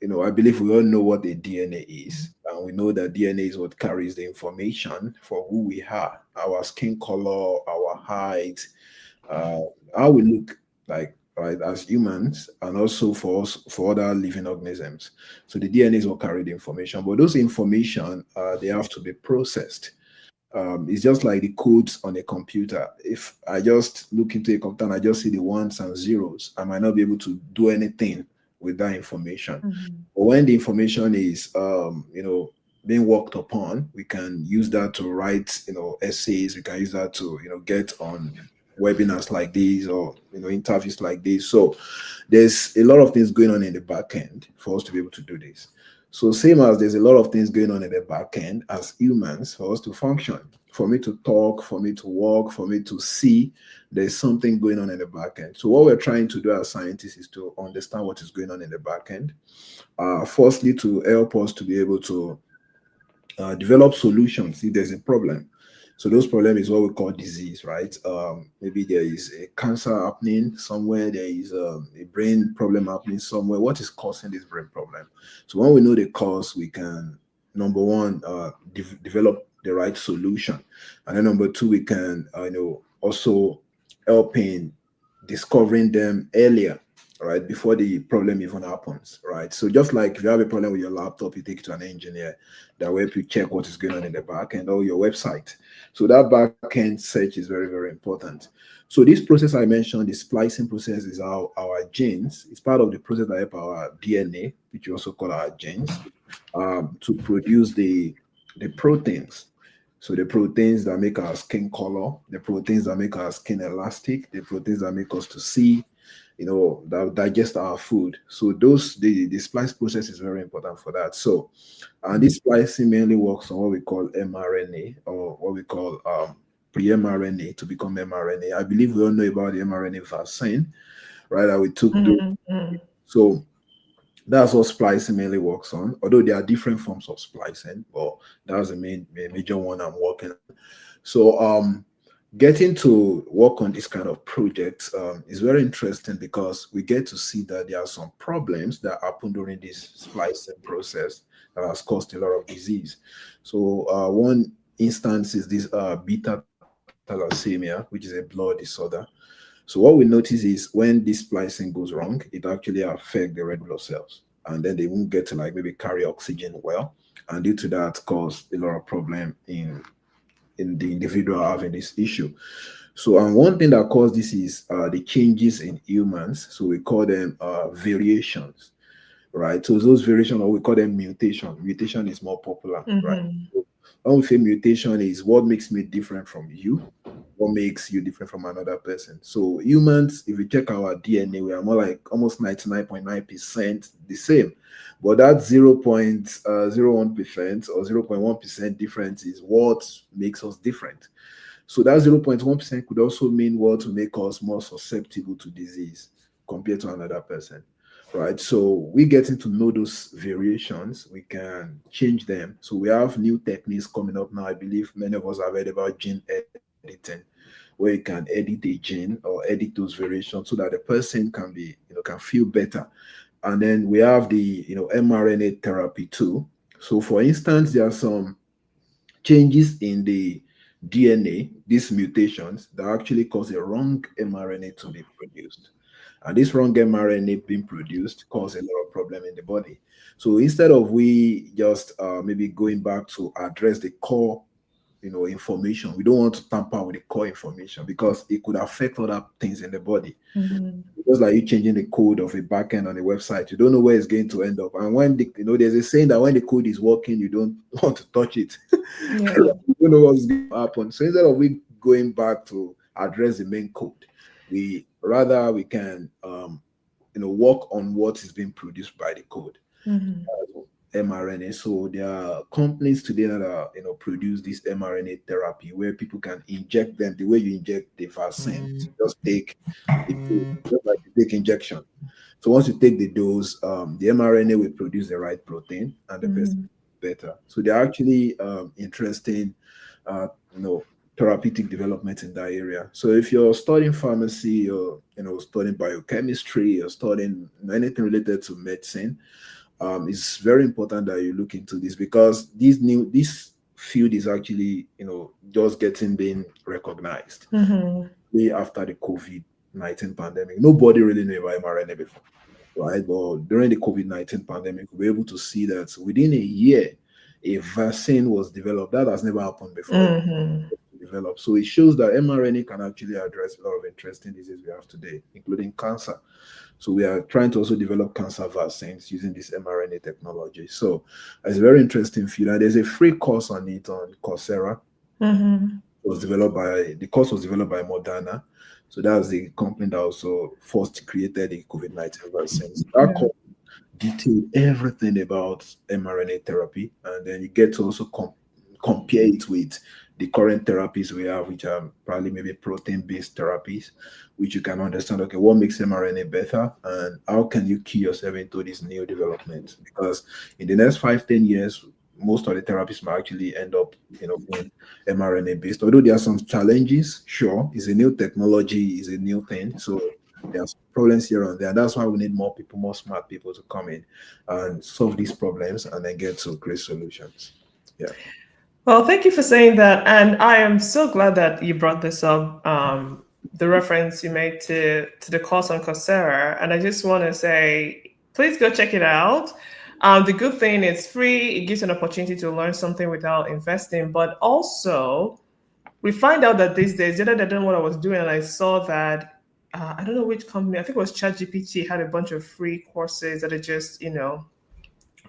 I believe we all know what the DNA is. And we know that DNA is what carries the information for who we are, our skin color, our height, uh, how we look like, right, as humans, and also for us, for other living organisms. So the DNA is what carry the information, but those information, they have to be processed. It's just like the codes on a computer. If I just look into a computer and I just see the ones and zeros, I might not be able to do anything with that information. Mm-hmm. But when the information is, being worked upon, we can use that to write, essays. We can use that to, get on webinars like these, or interviews like this. So there's a lot of things going on in the back end for us to be able to do this. So same as there's a lot of things going on in the back end as humans for us to function, for me to talk, for me to walk, for me to see, there's something going on in the back end. So what we're trying to do as scientists is to understand what is going on in the back end. Firstly, to help us to be able to develop solutions if there's a problem. So those problems is what we call disease, right? Maybe there is a cancer happening somewhere, there is a brain problem happening somewhere. What is causing this brain problem? So when we know the cause, we can, number one, develop the right solution, and then number two, we can, also help in discovering them earlier. right, before the problem even happens, right? So just like if you have a problem with your laptop, you take it to an engineer that will help you check what is going on in the back end or your website. So that back end search is very, very important. So this process I mentioned, the splicing process, is our genes. It's part of the process that help our DNA, which we also call our genes, to produce the proteins. So the proteins that make our skin color, the proteins that make our skin elastic, the proteins that make us to see, that digest our food. So the splice process is very important for that. So, and this splicing mainly works on what we call mRNA, or what we call pre-mRNA to become mRNA. I believe we all know about the mRNA vaccine, right? That we took those. Mm-hmm. So that's what splicing mainly works on. Although there are different forms of splicing, but that's the major one I'm working on. So getting to work on this kind of project is very interesting because we get to see that there are some problems that happen during this splicing process that has caused a lot of disease. So one instance is this beta thalassemia, which is a blood disorder. So what we notice is when this splicing goes wrong, it actually affects the red blood cells, and then they won't get to like maybe carry oxygen well, and due to that, cause a lot of problem in the individual having this issue. So, and one thing that caused this is the changes in humans. So we call them variations, right? So those variations, or we call them mutation. Mutation is more popular, right? Mm-hmm. So when we say mutation is what makes me different from you, what makes you different from another person. So humans, if you check our DNA, we are more like almost 99.9% the same. But that 0.01% or 0.1% difference is what makes us different. So that 0.1% could also mean what will make us more susceptible to disease compared to another person, right? So we getting to know those variations, we can change them. So we have new techniques coming up now. I believe many of us have heard about gene editing, where you can edit a gene or edit those variations so that the person can be, can feel better. And then we have the, mRNA therapy too. So for instance, there are some changes in the DNA, these mutations that actually cause a wrong mRNA to be produced. And this wrong mRNA being produced cause a lot of problem in the body. So instead of we just maybe going back to address the core, information, we don't want to tamper with the core information because it could affect other things in the body. Mm-hmm. Just like you changing the code of a backend on a website, you don't know where it's going to end up. And when there's a saying that when the code is working, you don't want to touch it. Yeah. You don't know what's going to happen. So instead of we going back to address the main code, we can work on what is being produced by the code. Mm-hmm. mRNA. So there are companies today that are produce this mRNA therapy where people can inject them the way you inject the vaccine. Just take the pill, just like you take injection. So once you take the dose, the mRNA will produce the right protein and the person Mm-hmm. better. So they're actually interesting, uh, you know, therapeutic development in that area. So if you're studying pharmacy or studying biochemistry or studying anything related to medicine, it's very important that you look into this because this field is actually just getting being recognized. Mm-hmm. Way after the COVID-19 pandemic, nobody really knew about mRNA before, right? But during the COVID-19 pandemic, we were able to see that within a year, a vaccine was developed. That has never happened before. Mm-hmm. Developed. So it shows that mRNA can actually address a lot of interesting diseases we have today, including cancer. So we are trying to also develop cancer vaccines using this mRNA technology. So it's a very interesting field. And there's a free course on it on Coursera. Mm-hmm. The course was developed by Moderna. So that's the company that also first created the COVID-19 vaccines. That Yeah. course detailed everything about mRNA therapy, and then you get to also compare it with the current therapies we have, which are probably maybe protein-based therapies, which you can understand, okay, what makes mRNA better, and how can you key yourself into this new development? Because in the next 5, 10 years, most of the therapies might actually end up, being mRNA based. Although there are some challenges, sure, it's a new technology, is a new thing, so there's problems here and there. That's why we need more people, more smart people to come in and solve these problems and then get to great solutions. Yeah. Well, thank you for saying that. And I am so glad that you brought this up. the reference you made to the course on Coursera, and I just want to say, please go check it out. The good thing it's free; it gives you an opportunity to learn something without investing. But also, we find out that these days, the other day, I don't know what I was doing, and I saw that I don't know which company. I think it was ChatGPT had a bunch of free courses that are just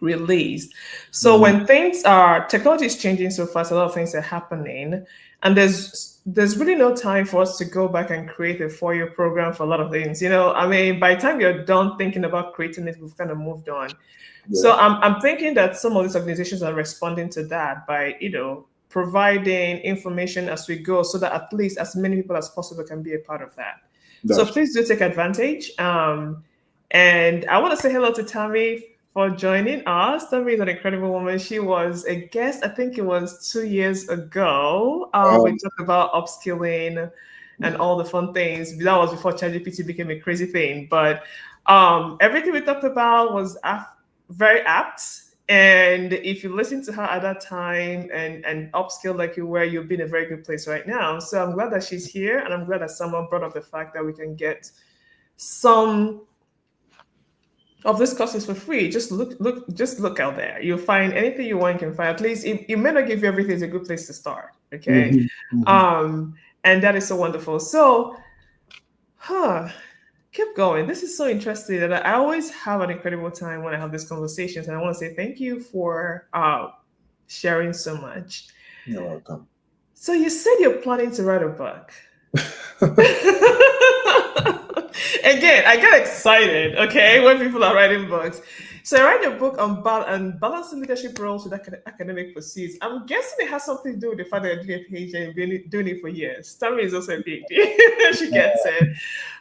released. So Mhm. when things are technology is changing so fast, a lot of things are happening, and there's really no time for us to go back and create a 4-year program for a lot of things. I mean, by the time you're done thinking about creating it, we've kind of moved on. Yeah, So I'm thinking that some of these organizations are responding to that by providing information as we go, so that at least as many people as possible can be a part of that. So that's please do take advantage. And I want to say hello to Tammy for joining us. Tammy is an incredible woman. She was a guest, I think it was 2 years ago. We um, talked about upskilling and all the fun things. That was before ChatGPT became a crazy thing. But everything we talked about was very apt. And if you listen to her at that time and upskill like you were, you'll be in a very good place right now. So I'm glad that she's here, and I'm glad that someone brought up the fact that we can get some of these courses for free. Just look out there. You'll find anything you want. You can find. At least it may not give you everything. It's a good place to start. Okay, mhm, mhm. um, and that is so wonderful. So, keep going. This is so interesting, and I always have an incredible time when I have these conversations. And I want to say thank you for sharing so much. You're welcome. So you said you're planning to write a book. Again, I get excited, okay, when people are writing books. So I write a book on balancing leadership roles with academic pursuits. I'm guessing it has something to do with the fact that you're doing a PhD and you've been doing it for years. Tammy is also a PhD. She gets it.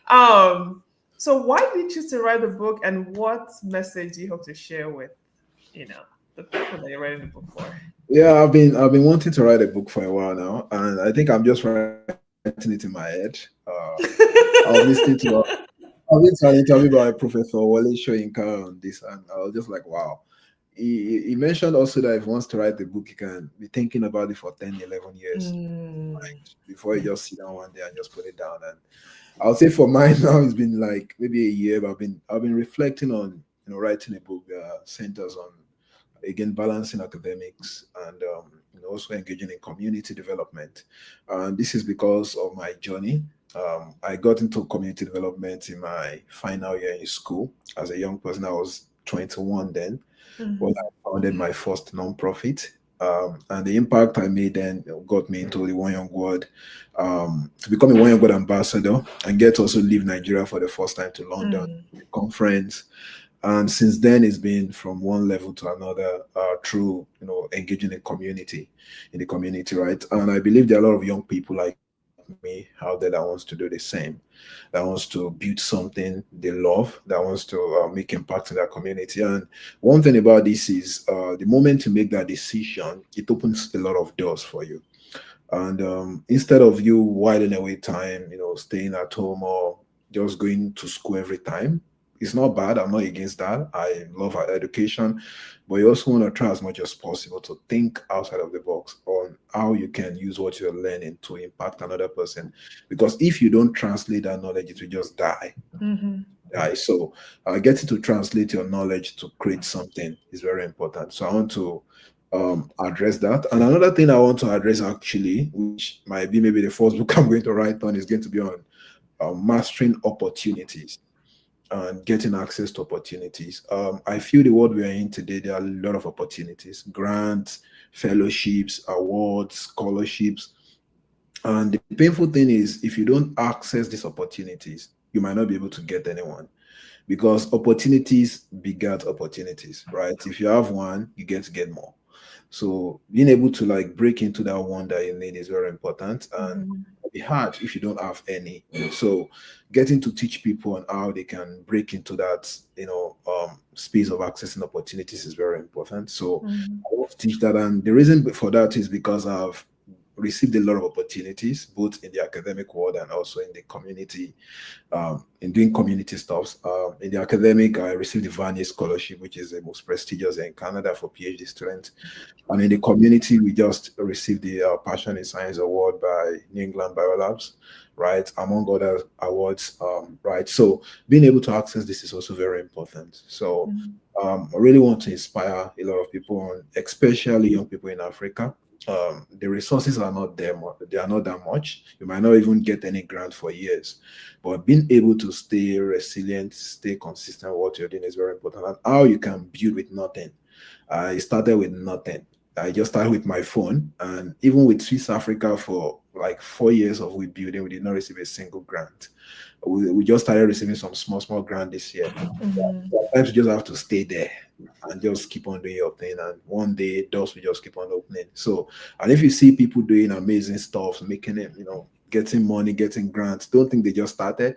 Um, so why did you choose to write the book, and what message do you hope to share with, you know, the people that you're writing the book for? Yeah, I've been wanting to write a book for a while now, and I think I'm just writing it in my head. I was listening to I was listening to an interview by Professor Wale Soyinka on this, and I was just like, wow. He mentioned also that if he wants to write the book, he can be thinking about it for 10, 11 years, Mm, right? Before he just sit down one day and just put it down. And I would say for mine now, it's been like maybe a year, but I've been reflecting on writing a book that centers on, again, balancing academics and also engaging in community development. And this is because of my journey. I got into community development in my final year in school. As a young person, I was 21 then, when mhm, I founded my first nonprofit. And the impact I made then got me into the One Young World, to become a One Young World ambassador and get to also leave Nigeria for the first time to London mm, conference. And since then, it's been from one level to another, through engaging in the community, right? And I believe there are a lot of young people like me out there that wants to do the same, that wants to build something they love, that wants to make impact in their community. And one thing about this is, the moment you make that decision, it opens a lot of doors for you. And instead of you whiling away time, staying at home or just going to school every time, it's not bad. I'm not against that. I love our education, but you also want to try as much as possible to think outside of the box on how you can use what you're learning to impact another person. Because if you don't translate that knowledge, it will just die. mhm, Right. So getting to translate your knowledge to create something is very important. So I want to address that. And another thing I want to address, actually, which might be maybe the first book I'm going to write on, is going to be on mastering opportunities and getting access to opportunities. I feel the world we are in today, there are a lot of opportunities, grants, fellowships, awards, scholarships. And the painful thing is, if you don't access these opportunities, you might not be able to get anyone, because opportunities begat opportunities, right? If you have one, you get to get more. So being able to like break into that one that you need is very important, and mhm, it'll be hard if you don't have any. So getting to teach people on how they can break into that, space of accessing opportunities is very important. So mhm, I want to teach that, and the reason for that is because I've received a lot of opportunities, both in the academic world and also in the community, in doing community stuff. In the academic, I received the Vanier Scholarship, which is the most prestigious in Canada for PhD students. And in the community, we just received the Passion in Science Award by New England Biolabs, right? Among other awards, right? So being able to access this is also very important. So I really want to inspire a lot of people, especially young people in Africa. The resources are not there, they are not that much. You might not even get any grant for years, but being able to stay resilient, stay consistent with what you're doing is very important. And how you can build with nothing. I started with nothing. I just started with my phone, and even with Swiss Africa for like 4 years of we building, we did not receive a single grant. We just started receiving some small grant this year. Sometimes you just have to stay there and just keep on doing your thing, and one day doors will just keep on opening. So, and if you see people doing amazing stuff, making it, getting money, getting grants, don't think they just started.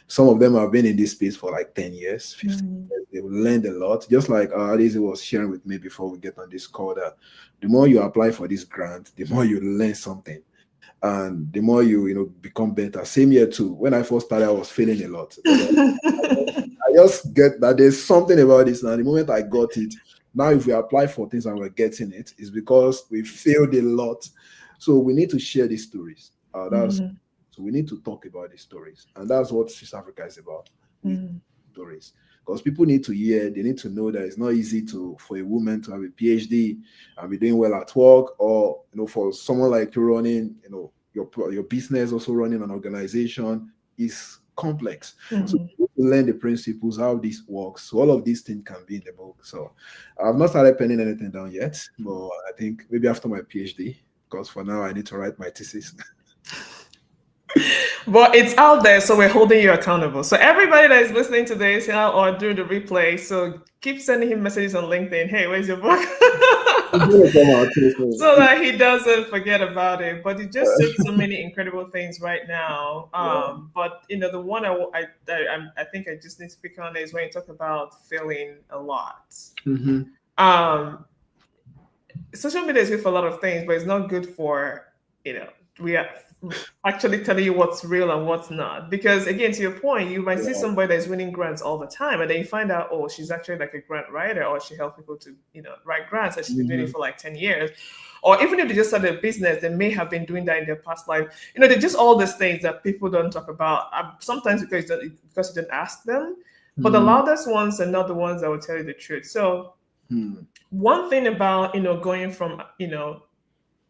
Some of them have been in this space for like 10 years, 15 years. They've learned a lot. Just like Daisy was sharing with me before we get on this call, that the more you apply for this grant, the more you learn something. And the more you become better. Same year too. When I first started, I was failing a lot. I just get that there's something about this. Now, the moment I got it, now if we apply for things and we're getting it, it's because we failed a lot. So we need to share these stories. So we need to talk about these stories, and that's what Swiss Africa is about. Stories, because people need to hear. They need to know that it's not easy for a woman to have a PhD and be doing well at work, or for someone like you running, your business, also running an organization is complex. So you learn the principles, how this works. So all of these things can be in the book. So I've not started penning anything down yet, but I think maybe after my PhD, because for now I need to write my thesis. But it's out there, so we're holding you accountable. So everybody that is listening to this or during the replay, so keep sending him messages on LinkedIn. Hey, where's your book? So that he doesn't forget about it. But you just said so many incredible things right now. But the one I think I just need to pick on is when you talk about failing a lot. Social media is good for a lot of things, but it's not good for we are actually telling you what's real and what's not. Because again, to your point, you might see somebody that's winning grants all the time, and then you find out, oh, she's actually like a grant writer, or she helps people to write grants, and she's been doing it for like 10 years. Or even if they just started a business, they may have been doing that in their past life. They're just all these things that people don't talk about. Sometimes because you didn't ask them. But the loudest ones are not the ones that will tell you the truth. So one thing about going from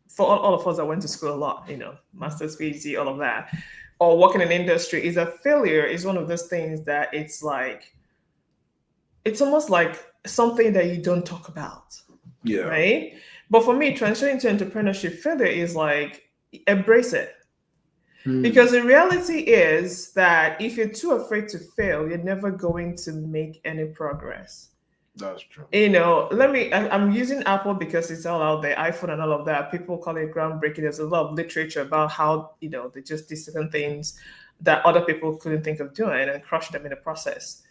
for all of us that went to school a lot, master's, PhD, all of that, or working in industry, is that failure is one of those things that it's almost like something that you don't talk about. Yeah. Right? But for me, transitioning to entrepreneurship, failure is like, embrace it. Because the reality is that if you're too afraid to fail, you're never going to make any progress. That's true. I'm using Apple because it's all out there, iPhone and all of that. People call it groundbreaking. There's a lot of literature about how, they just did certain things that other people couldn't think of doing and crushed them in the process.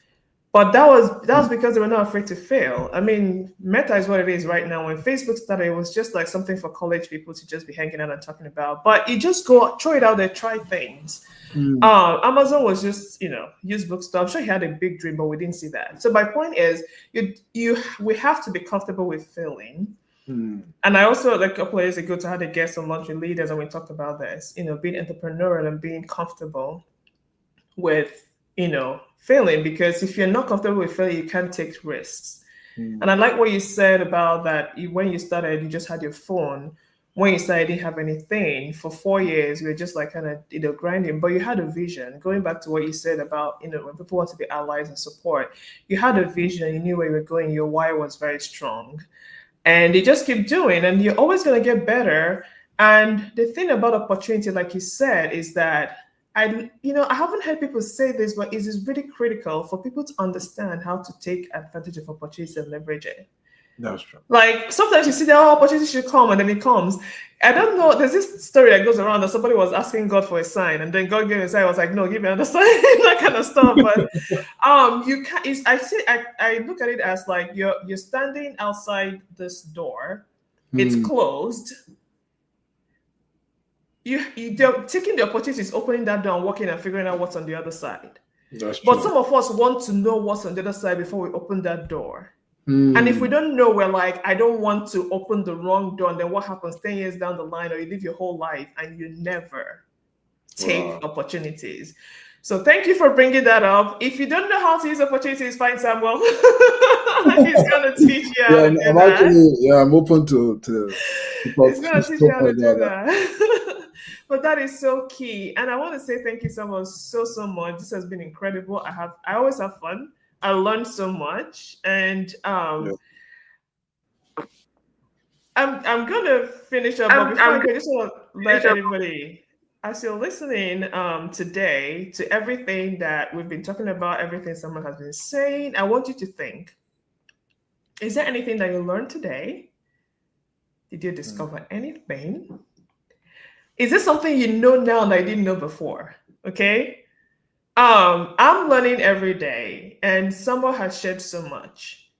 But that was because they were not afraid to fail. I mean, Meta is what it is right now. When Facebook started, it was just like something for college people to just be hanging out and talking about. But you just go, throw it out there, try things. Amazon was just, use bookstore. I'm sure he had a big dream, but we didn't see that. So my point is, we have to be comfortable with failing. And I also, like a couple of years ago, I had a guest on Lunch with Leaders, and we talked about this, being entrepreneurial and being comfortable with, failing, because if you're not comfortable with failure, you can't take risks. And I like what you said about that. When you started, you just had your phone. When you started, you didn't have anything. For 4 years, you were just like kind of, grinding, but you had a vision. Going back to what you said about, when people want to be allies and support, you had a vision, you knew where you were going, your why was very strong. And you just keep doing, and you're always going to get better. And the thing about opportunity, like you said, is that I haven't heard people say this, but it is really critical for people to understand how to take advantage of opportunities and leverage it. That's true. Like sometimes you see that opportunity should come, and then it comes. I don't know. There's this story that goes around that somebody was asking God for a sign, and then God gave a sign. I was like, no, give me another sign, that kind of stuff. But you can. I look at it as like you're standing outside this door. It's closed. taking the opportunities, opening that door, and walking and figuring out what's on the other side. That's But true. some of us want to know what's on the other side before we open that door. And if we Hmm. don't know, we're like, I don't want to open the wrong door. And then what happens 10 years down the line, or you live your whole life and you never take Wow. opportunities. So thank you for bringing that up. If you don't know how to use opportunities, find Samuel. He's going to teach you how Yeah, to I'm, do I'm that. actually, yeah, I'm open to He's talk going to teach you stuff how to do about that. that. But that is so key. And I want to say thank you so much, so much. This has been incredible. I always have fun. I learned so much. And Yeah. I'm gonna finish up, but before I'm I going go, I just want to to let finish up. everybody, as you're listening today to everything that we've been talking about, everything someone has been saying, I want you to think: is there anything that you learned today? Did you Hmm. discover anything? Is this something you know now that you didn't know before? Okay. I'm learning every day, and someone has shared so much.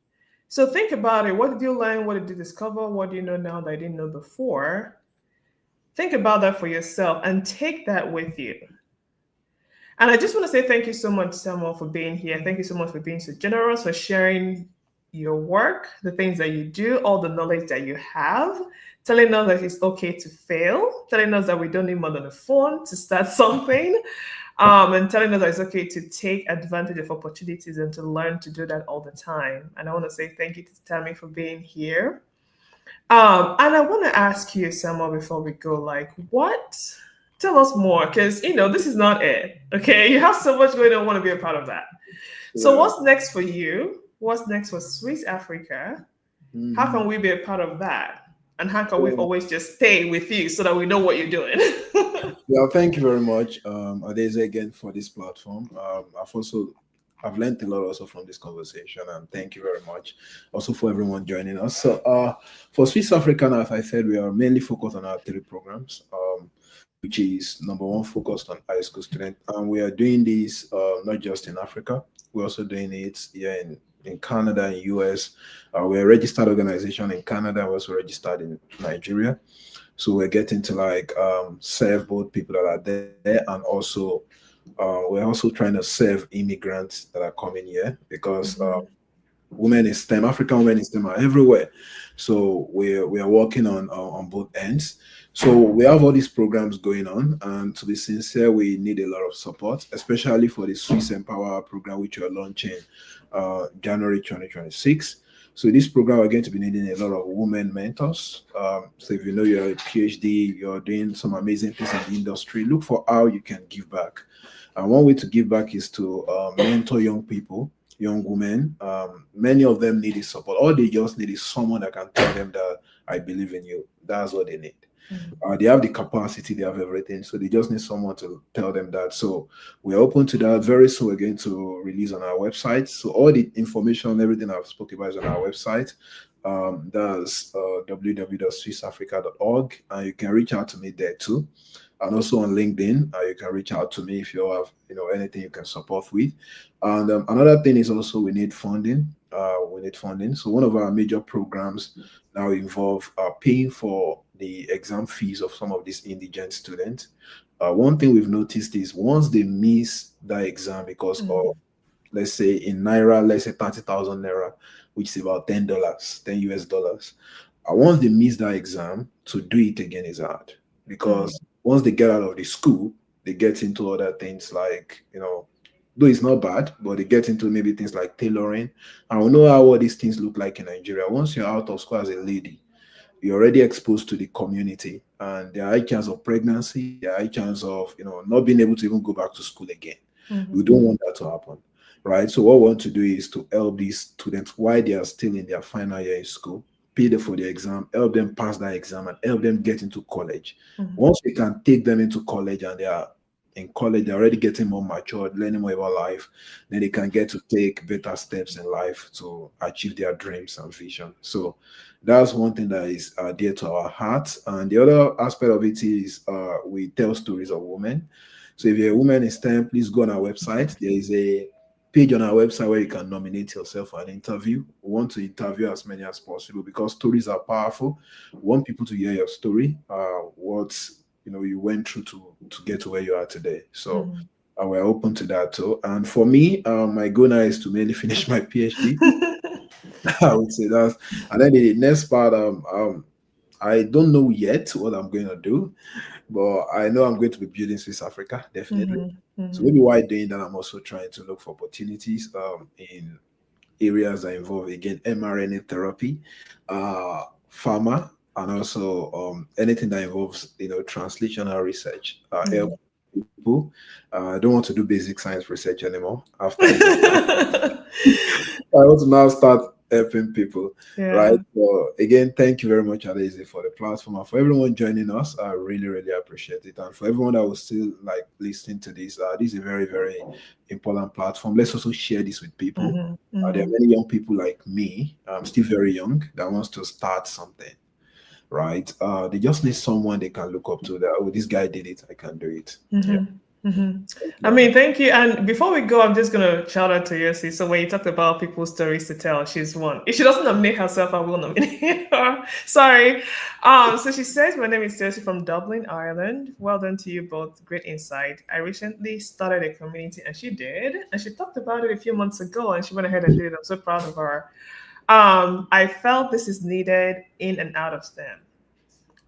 So think about it. What did you learn? What did you discover? What do you know now that I didn't know before? Think about that for yourself and take that with you. And I just want to say thank you so much, Samuel, for being here. Thank you so much for being so generous, for sharing your work, the things that you do, all the knowledge that you have, telling us that it's okay to fail, telling us that we don't need more than a phone to start something, and telling us that it's okay to take advantage of opportunities and to learn to do that all the time. And I want to say thank you to Tammy for being here. And I want to ask you, Samuel, before we go, like, what? Tell us more, because this is not it. Okay, you have so much going on. Want to be a part of that. So, Yeah. what's next for you? What's next for Swiss Africa? How Hmm. can we be a part of that? And how can we So, always just stay with you so that we know what you're doing? yeah, thank you very much, Adeze, again for this platform. I've learned a lot also from this conversation, and thank you very much also for everyone joining us. So, for Swiss African, as I said, we are mainly focused on our three programs, which is number one, focused on high school students, and we are doing this not just in Africa, we're also doing it here in Canada and US. We're a registered organization in Canada. We're also registered in Nigeria. So we're getting to like serve both people that are there, and also we're also trying to serve immigrants that are coming here because Mhm. women in STEM, African women in STEM are everywhere. So we are working on both ends. So we have all these programs going on, and to be sincere, we need a lot of support, especially for the Swiss Empower program, which we're launching January 2026. So this program, we're going to be needing a lot of women mentors. So if you know you're a PhD, you're doing some amazing things in the industry, look for how you can give back. And one way to give back is to mentor young people, young women. Many of them need is support. All they just need is someone that can tell them that I believe in you. That's what they need. Mhm. They have the capacity, they have everything. So they just need someone to tell them that. So we're open to that. Very soon we're going to release on our website. So all the information, everything I've spoken about is on our website. That's www.swissafrica.org. And you can reach out to me there too. And also on LinkedIn, you can reach out to me if you have anything you can support with. And another thing is also we need funding. We need funding. So one of our major programs now involve paying for the exam fees of some of these indigent students. One thing we've noticed is once they miss that exam because of, Mhm. let's say in naira, let's say 30,000 naira, which is about $10, 10 US dollars. Once they miss that exam, to do it again is hard Mhm. because once they get out of the school, they get into other things like, though it's not bad, but they get into maybe things like tailoring. And we know how all these things look like in Nigeria. Once you're out of school as a lady, you're already exposed to the community, and there are high chance of pregnancy, there are high chance of not being able to even go back to school again. We Mhm. don't want that to happen, right? So what we want to do is to help these students while they are still in their final year in school, pay them for the exam, help them pass that exam, and help them get into college. Mhm. Once we can take them into college and they are in college, they're already getting more matured, learning more about life, then they can get to take better steps in life to achieve their dreams and vision. So that's one thing that is dear to our hearts. And the other aspect of it is we tell stories of women. So if you're a woman in STEM, please go on our website. There is a page on our website where you can nominate yourself for an interview. We want to interview as many as possible because stories are powerful. We want people to hear your story, what you went through to get to where you are today. So Mhm. we're open to that too. And for me, my goal now is to mainly finish my PhD. I would say that. And then the next part, I don't know yet what I'm going to do, but I know I'm going to be building Swiss Africa, definitely. Mhm. So maybe Mhm. while doing that, I'm also trying to look for opportunities in areas that involve, again, mRNA therapy, pharma, and also anything that involves translational research. Help people. I don't want to do basic science research anymore after this exam. I want to now start helping people, right? Yeah. So again, thank you very much, Alaise, for the platform and for everyone joining us. I really, really appreciate it. And for everyone that was still like listening to this is a very, very important platform. Let's also share this with people. Mhm. There are Mhm. many young people like me, I'm still very young, that wants to start something, right? They just need someone they can look up to. That, oh, this guy did it, I can do it. Yeah. Mhm. Mhm. Thank you I very mean, much. thank you. And before we go, I'm just gonna shout out to Yossi. So when you talked about people's stories to tell, she's one. If she doesn't nominate herself, I will nominate her. Sorry. So she says, "My name is Yossi from Dublin, Ireland. Well done to you both. Great insight. I recently started a community, and she did, and she talked about it a few months ago, and she went ahead and did it. I'm so proud of her. I felt this is needed in and out of STEM.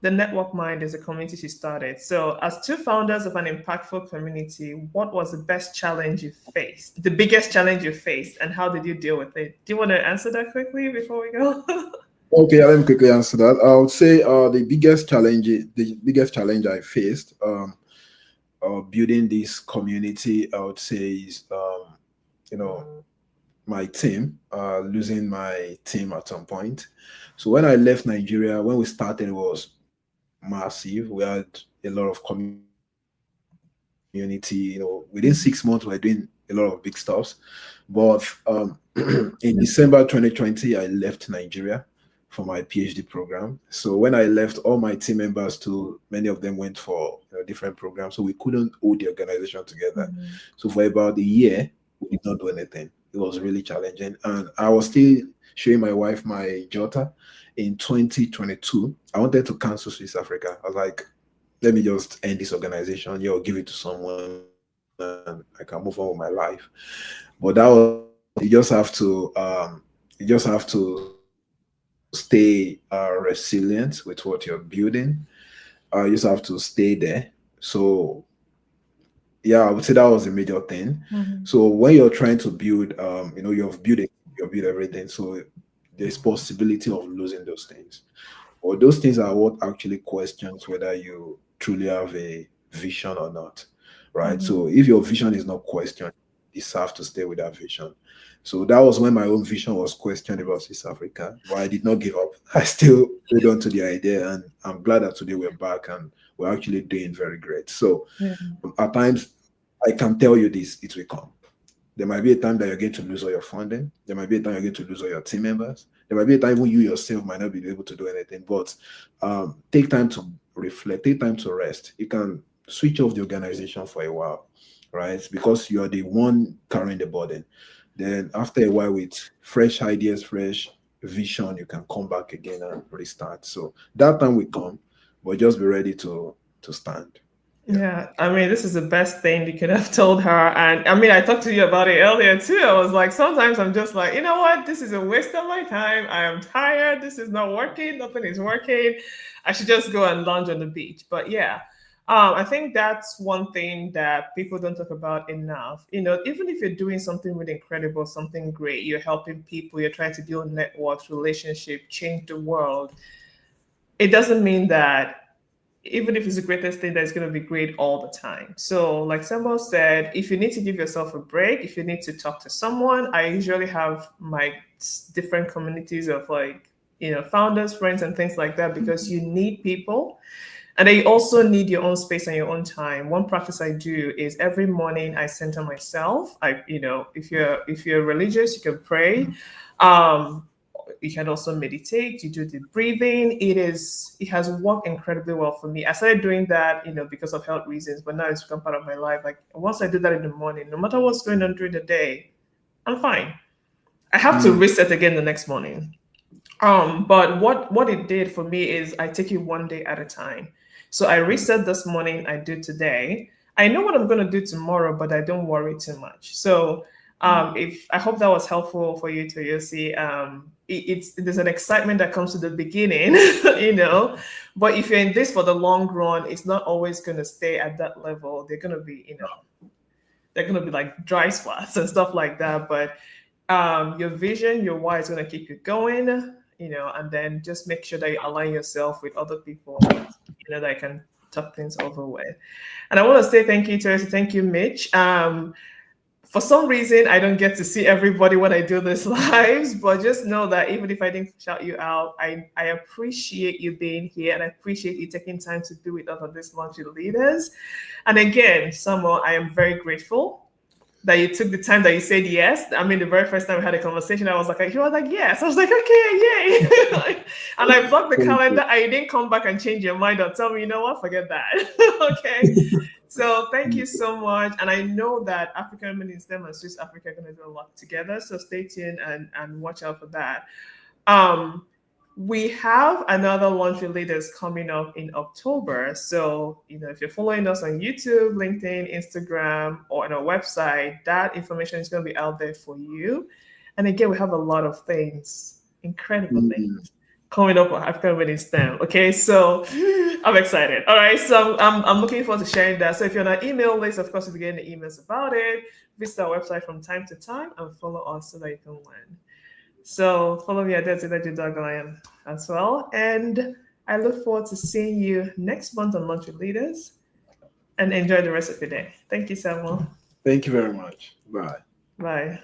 The Network Mind is a community she started. So, as two founders of an impactful community, what was the best challenge you faced? The biggest challenge you faced, and how did you deal with it? Do you want to answer that quickly before we go? Okay, let me quickly answer that. I would say the biggest challenge I faced building this community, I would say is you know my team, losing my team at some point. So when I left Nigeria, when we started, it was massive. We had a lot of community. Within 6 months, we were doing a lot of big stuffs. But in December 2020, I left Nigeria for my PhD program. So when I left, all my team members, too, many of them went for different programs. So we couldn't hold the organization together. Mhm. So for about a year, we did not do anything. It was really challenging. And I was still showing my wife my Jota in 2022. I wanted to cancel Swiss Africa. I was like, let me just end this organization, give it to someone and I can move on with my life. But that was the thing. You just have to stay resilient with what you're building. You just have to stay there. So yeah, I would say that was a major thing. So when Mhm. you're trying to build, you've built everything. So there's possibility of losing those things. Or those things are what actually questions whether you truly have a vision or not, right? Mhm. So if your vision is not questioned, you deserve to stay with that vision. So that was when my own vision was questioned about South Africa, but I did not give up. I still hold on to the idea, and I'm glad that today we're back and we're actually doing very great. So Yeah. at times, I can tell you this, it will come. There might be a time that you're going to lose all your funding. There might be a time you're going to lose all your team members. There might be a time when you yourself might not be able to do anything. But take time to reflect, take time to rest. You can switch off the organization for a while, right? Because you are the one carrying the burden. Then after a while, with fresh ideas, fresh vision, you can come back again and restart. So that time will come, but just be ready to stand. Yeah. Yeah, I mean, this is the best thing you could have told her. And I mean, I talked to you about it earlier too. I was like, sometimes I'm just like, you know what? This is a waste of my time. I am tired. This is not working. Nothing is working. I should just go and lounge on the beach. But yeah, I think that's one thing that people don't talk about enough. Even if you're doing something really incredible, something great, you're helping people, you're trying to build networks, relationship, change the world. It doesn't mean that even if it's the greatest thing, that's going to be great all the time. So, like Samuel said, if you need to give yourself a break, if you need to talk to someone, I usually have my different communities of founders, friends, and things like that because you need people. And then you also need your own space and your own time. One practice I do is every morning I center myself. If you're religious, you can pray. Um, you can also meditate. You do the breathing. It has worked incredibly well for me. I started doing that because of health reasons, but now it's become part of my life. Like once I do that in the morning, no matter what's going on during the day, I'm fine. I have to Mm, reset again the next morning. But what it did for me is I take it one day at a time. So I reset this morning, I do today. I know what I'm going to do tomorrow, but I don't worry too much. So if I hope that was helpful for you to see, there's an excitement that comes to the beginning, but if you're in this for the long run, it's not always going to stay at that level. They're going to be, they're going to be like dry spots and stuff like that. But your vision, your why is going to keep you going, and then just make sure that you align yourself with other people, that can talk things over with. And I want to say thank you, Teresa. Thank you, Mitch. For some reason, I don't get to see everybody when I do this lives, but just know that even if I didn't shout you out, I appreciate you being here, and I appreciate you taking time to be with us on this Launch Your Leaders. And again, Samuel, I am very grateful that you took the time, that you said yes. I mean, the very first time we had a conversation, I was like, yes. I was like, okay, yay. And I blocked the calendar. I didn't come back and change your mind or tell me, you know what, forget that. Okay. So thank you so much. And I know that African Women in STEM and Swiss Africa are going to do a lot together. So stay tuned and watch out for that. We have another Launch Your Leaders coming up in October. So, if you're following us on YouTube, LinkedIn, Instagram, or on our website, that information is going to be out there for you. And again, we have a lot of things, incredible things coming up on African Women in STEM. Okay, so I'm excited. All right, so I'm looking forward to sharing that. So if you're on our email list, of course, you'll be getting the emails about it. Visit our website from time to time and follow us so that you can learn. So follow me at Lion as well. And I look forward to seeing you next month on Launch Your Leaders, and enjoy the rest of your day. Thank you, Samuel. Thank you very much. Bye. Bye.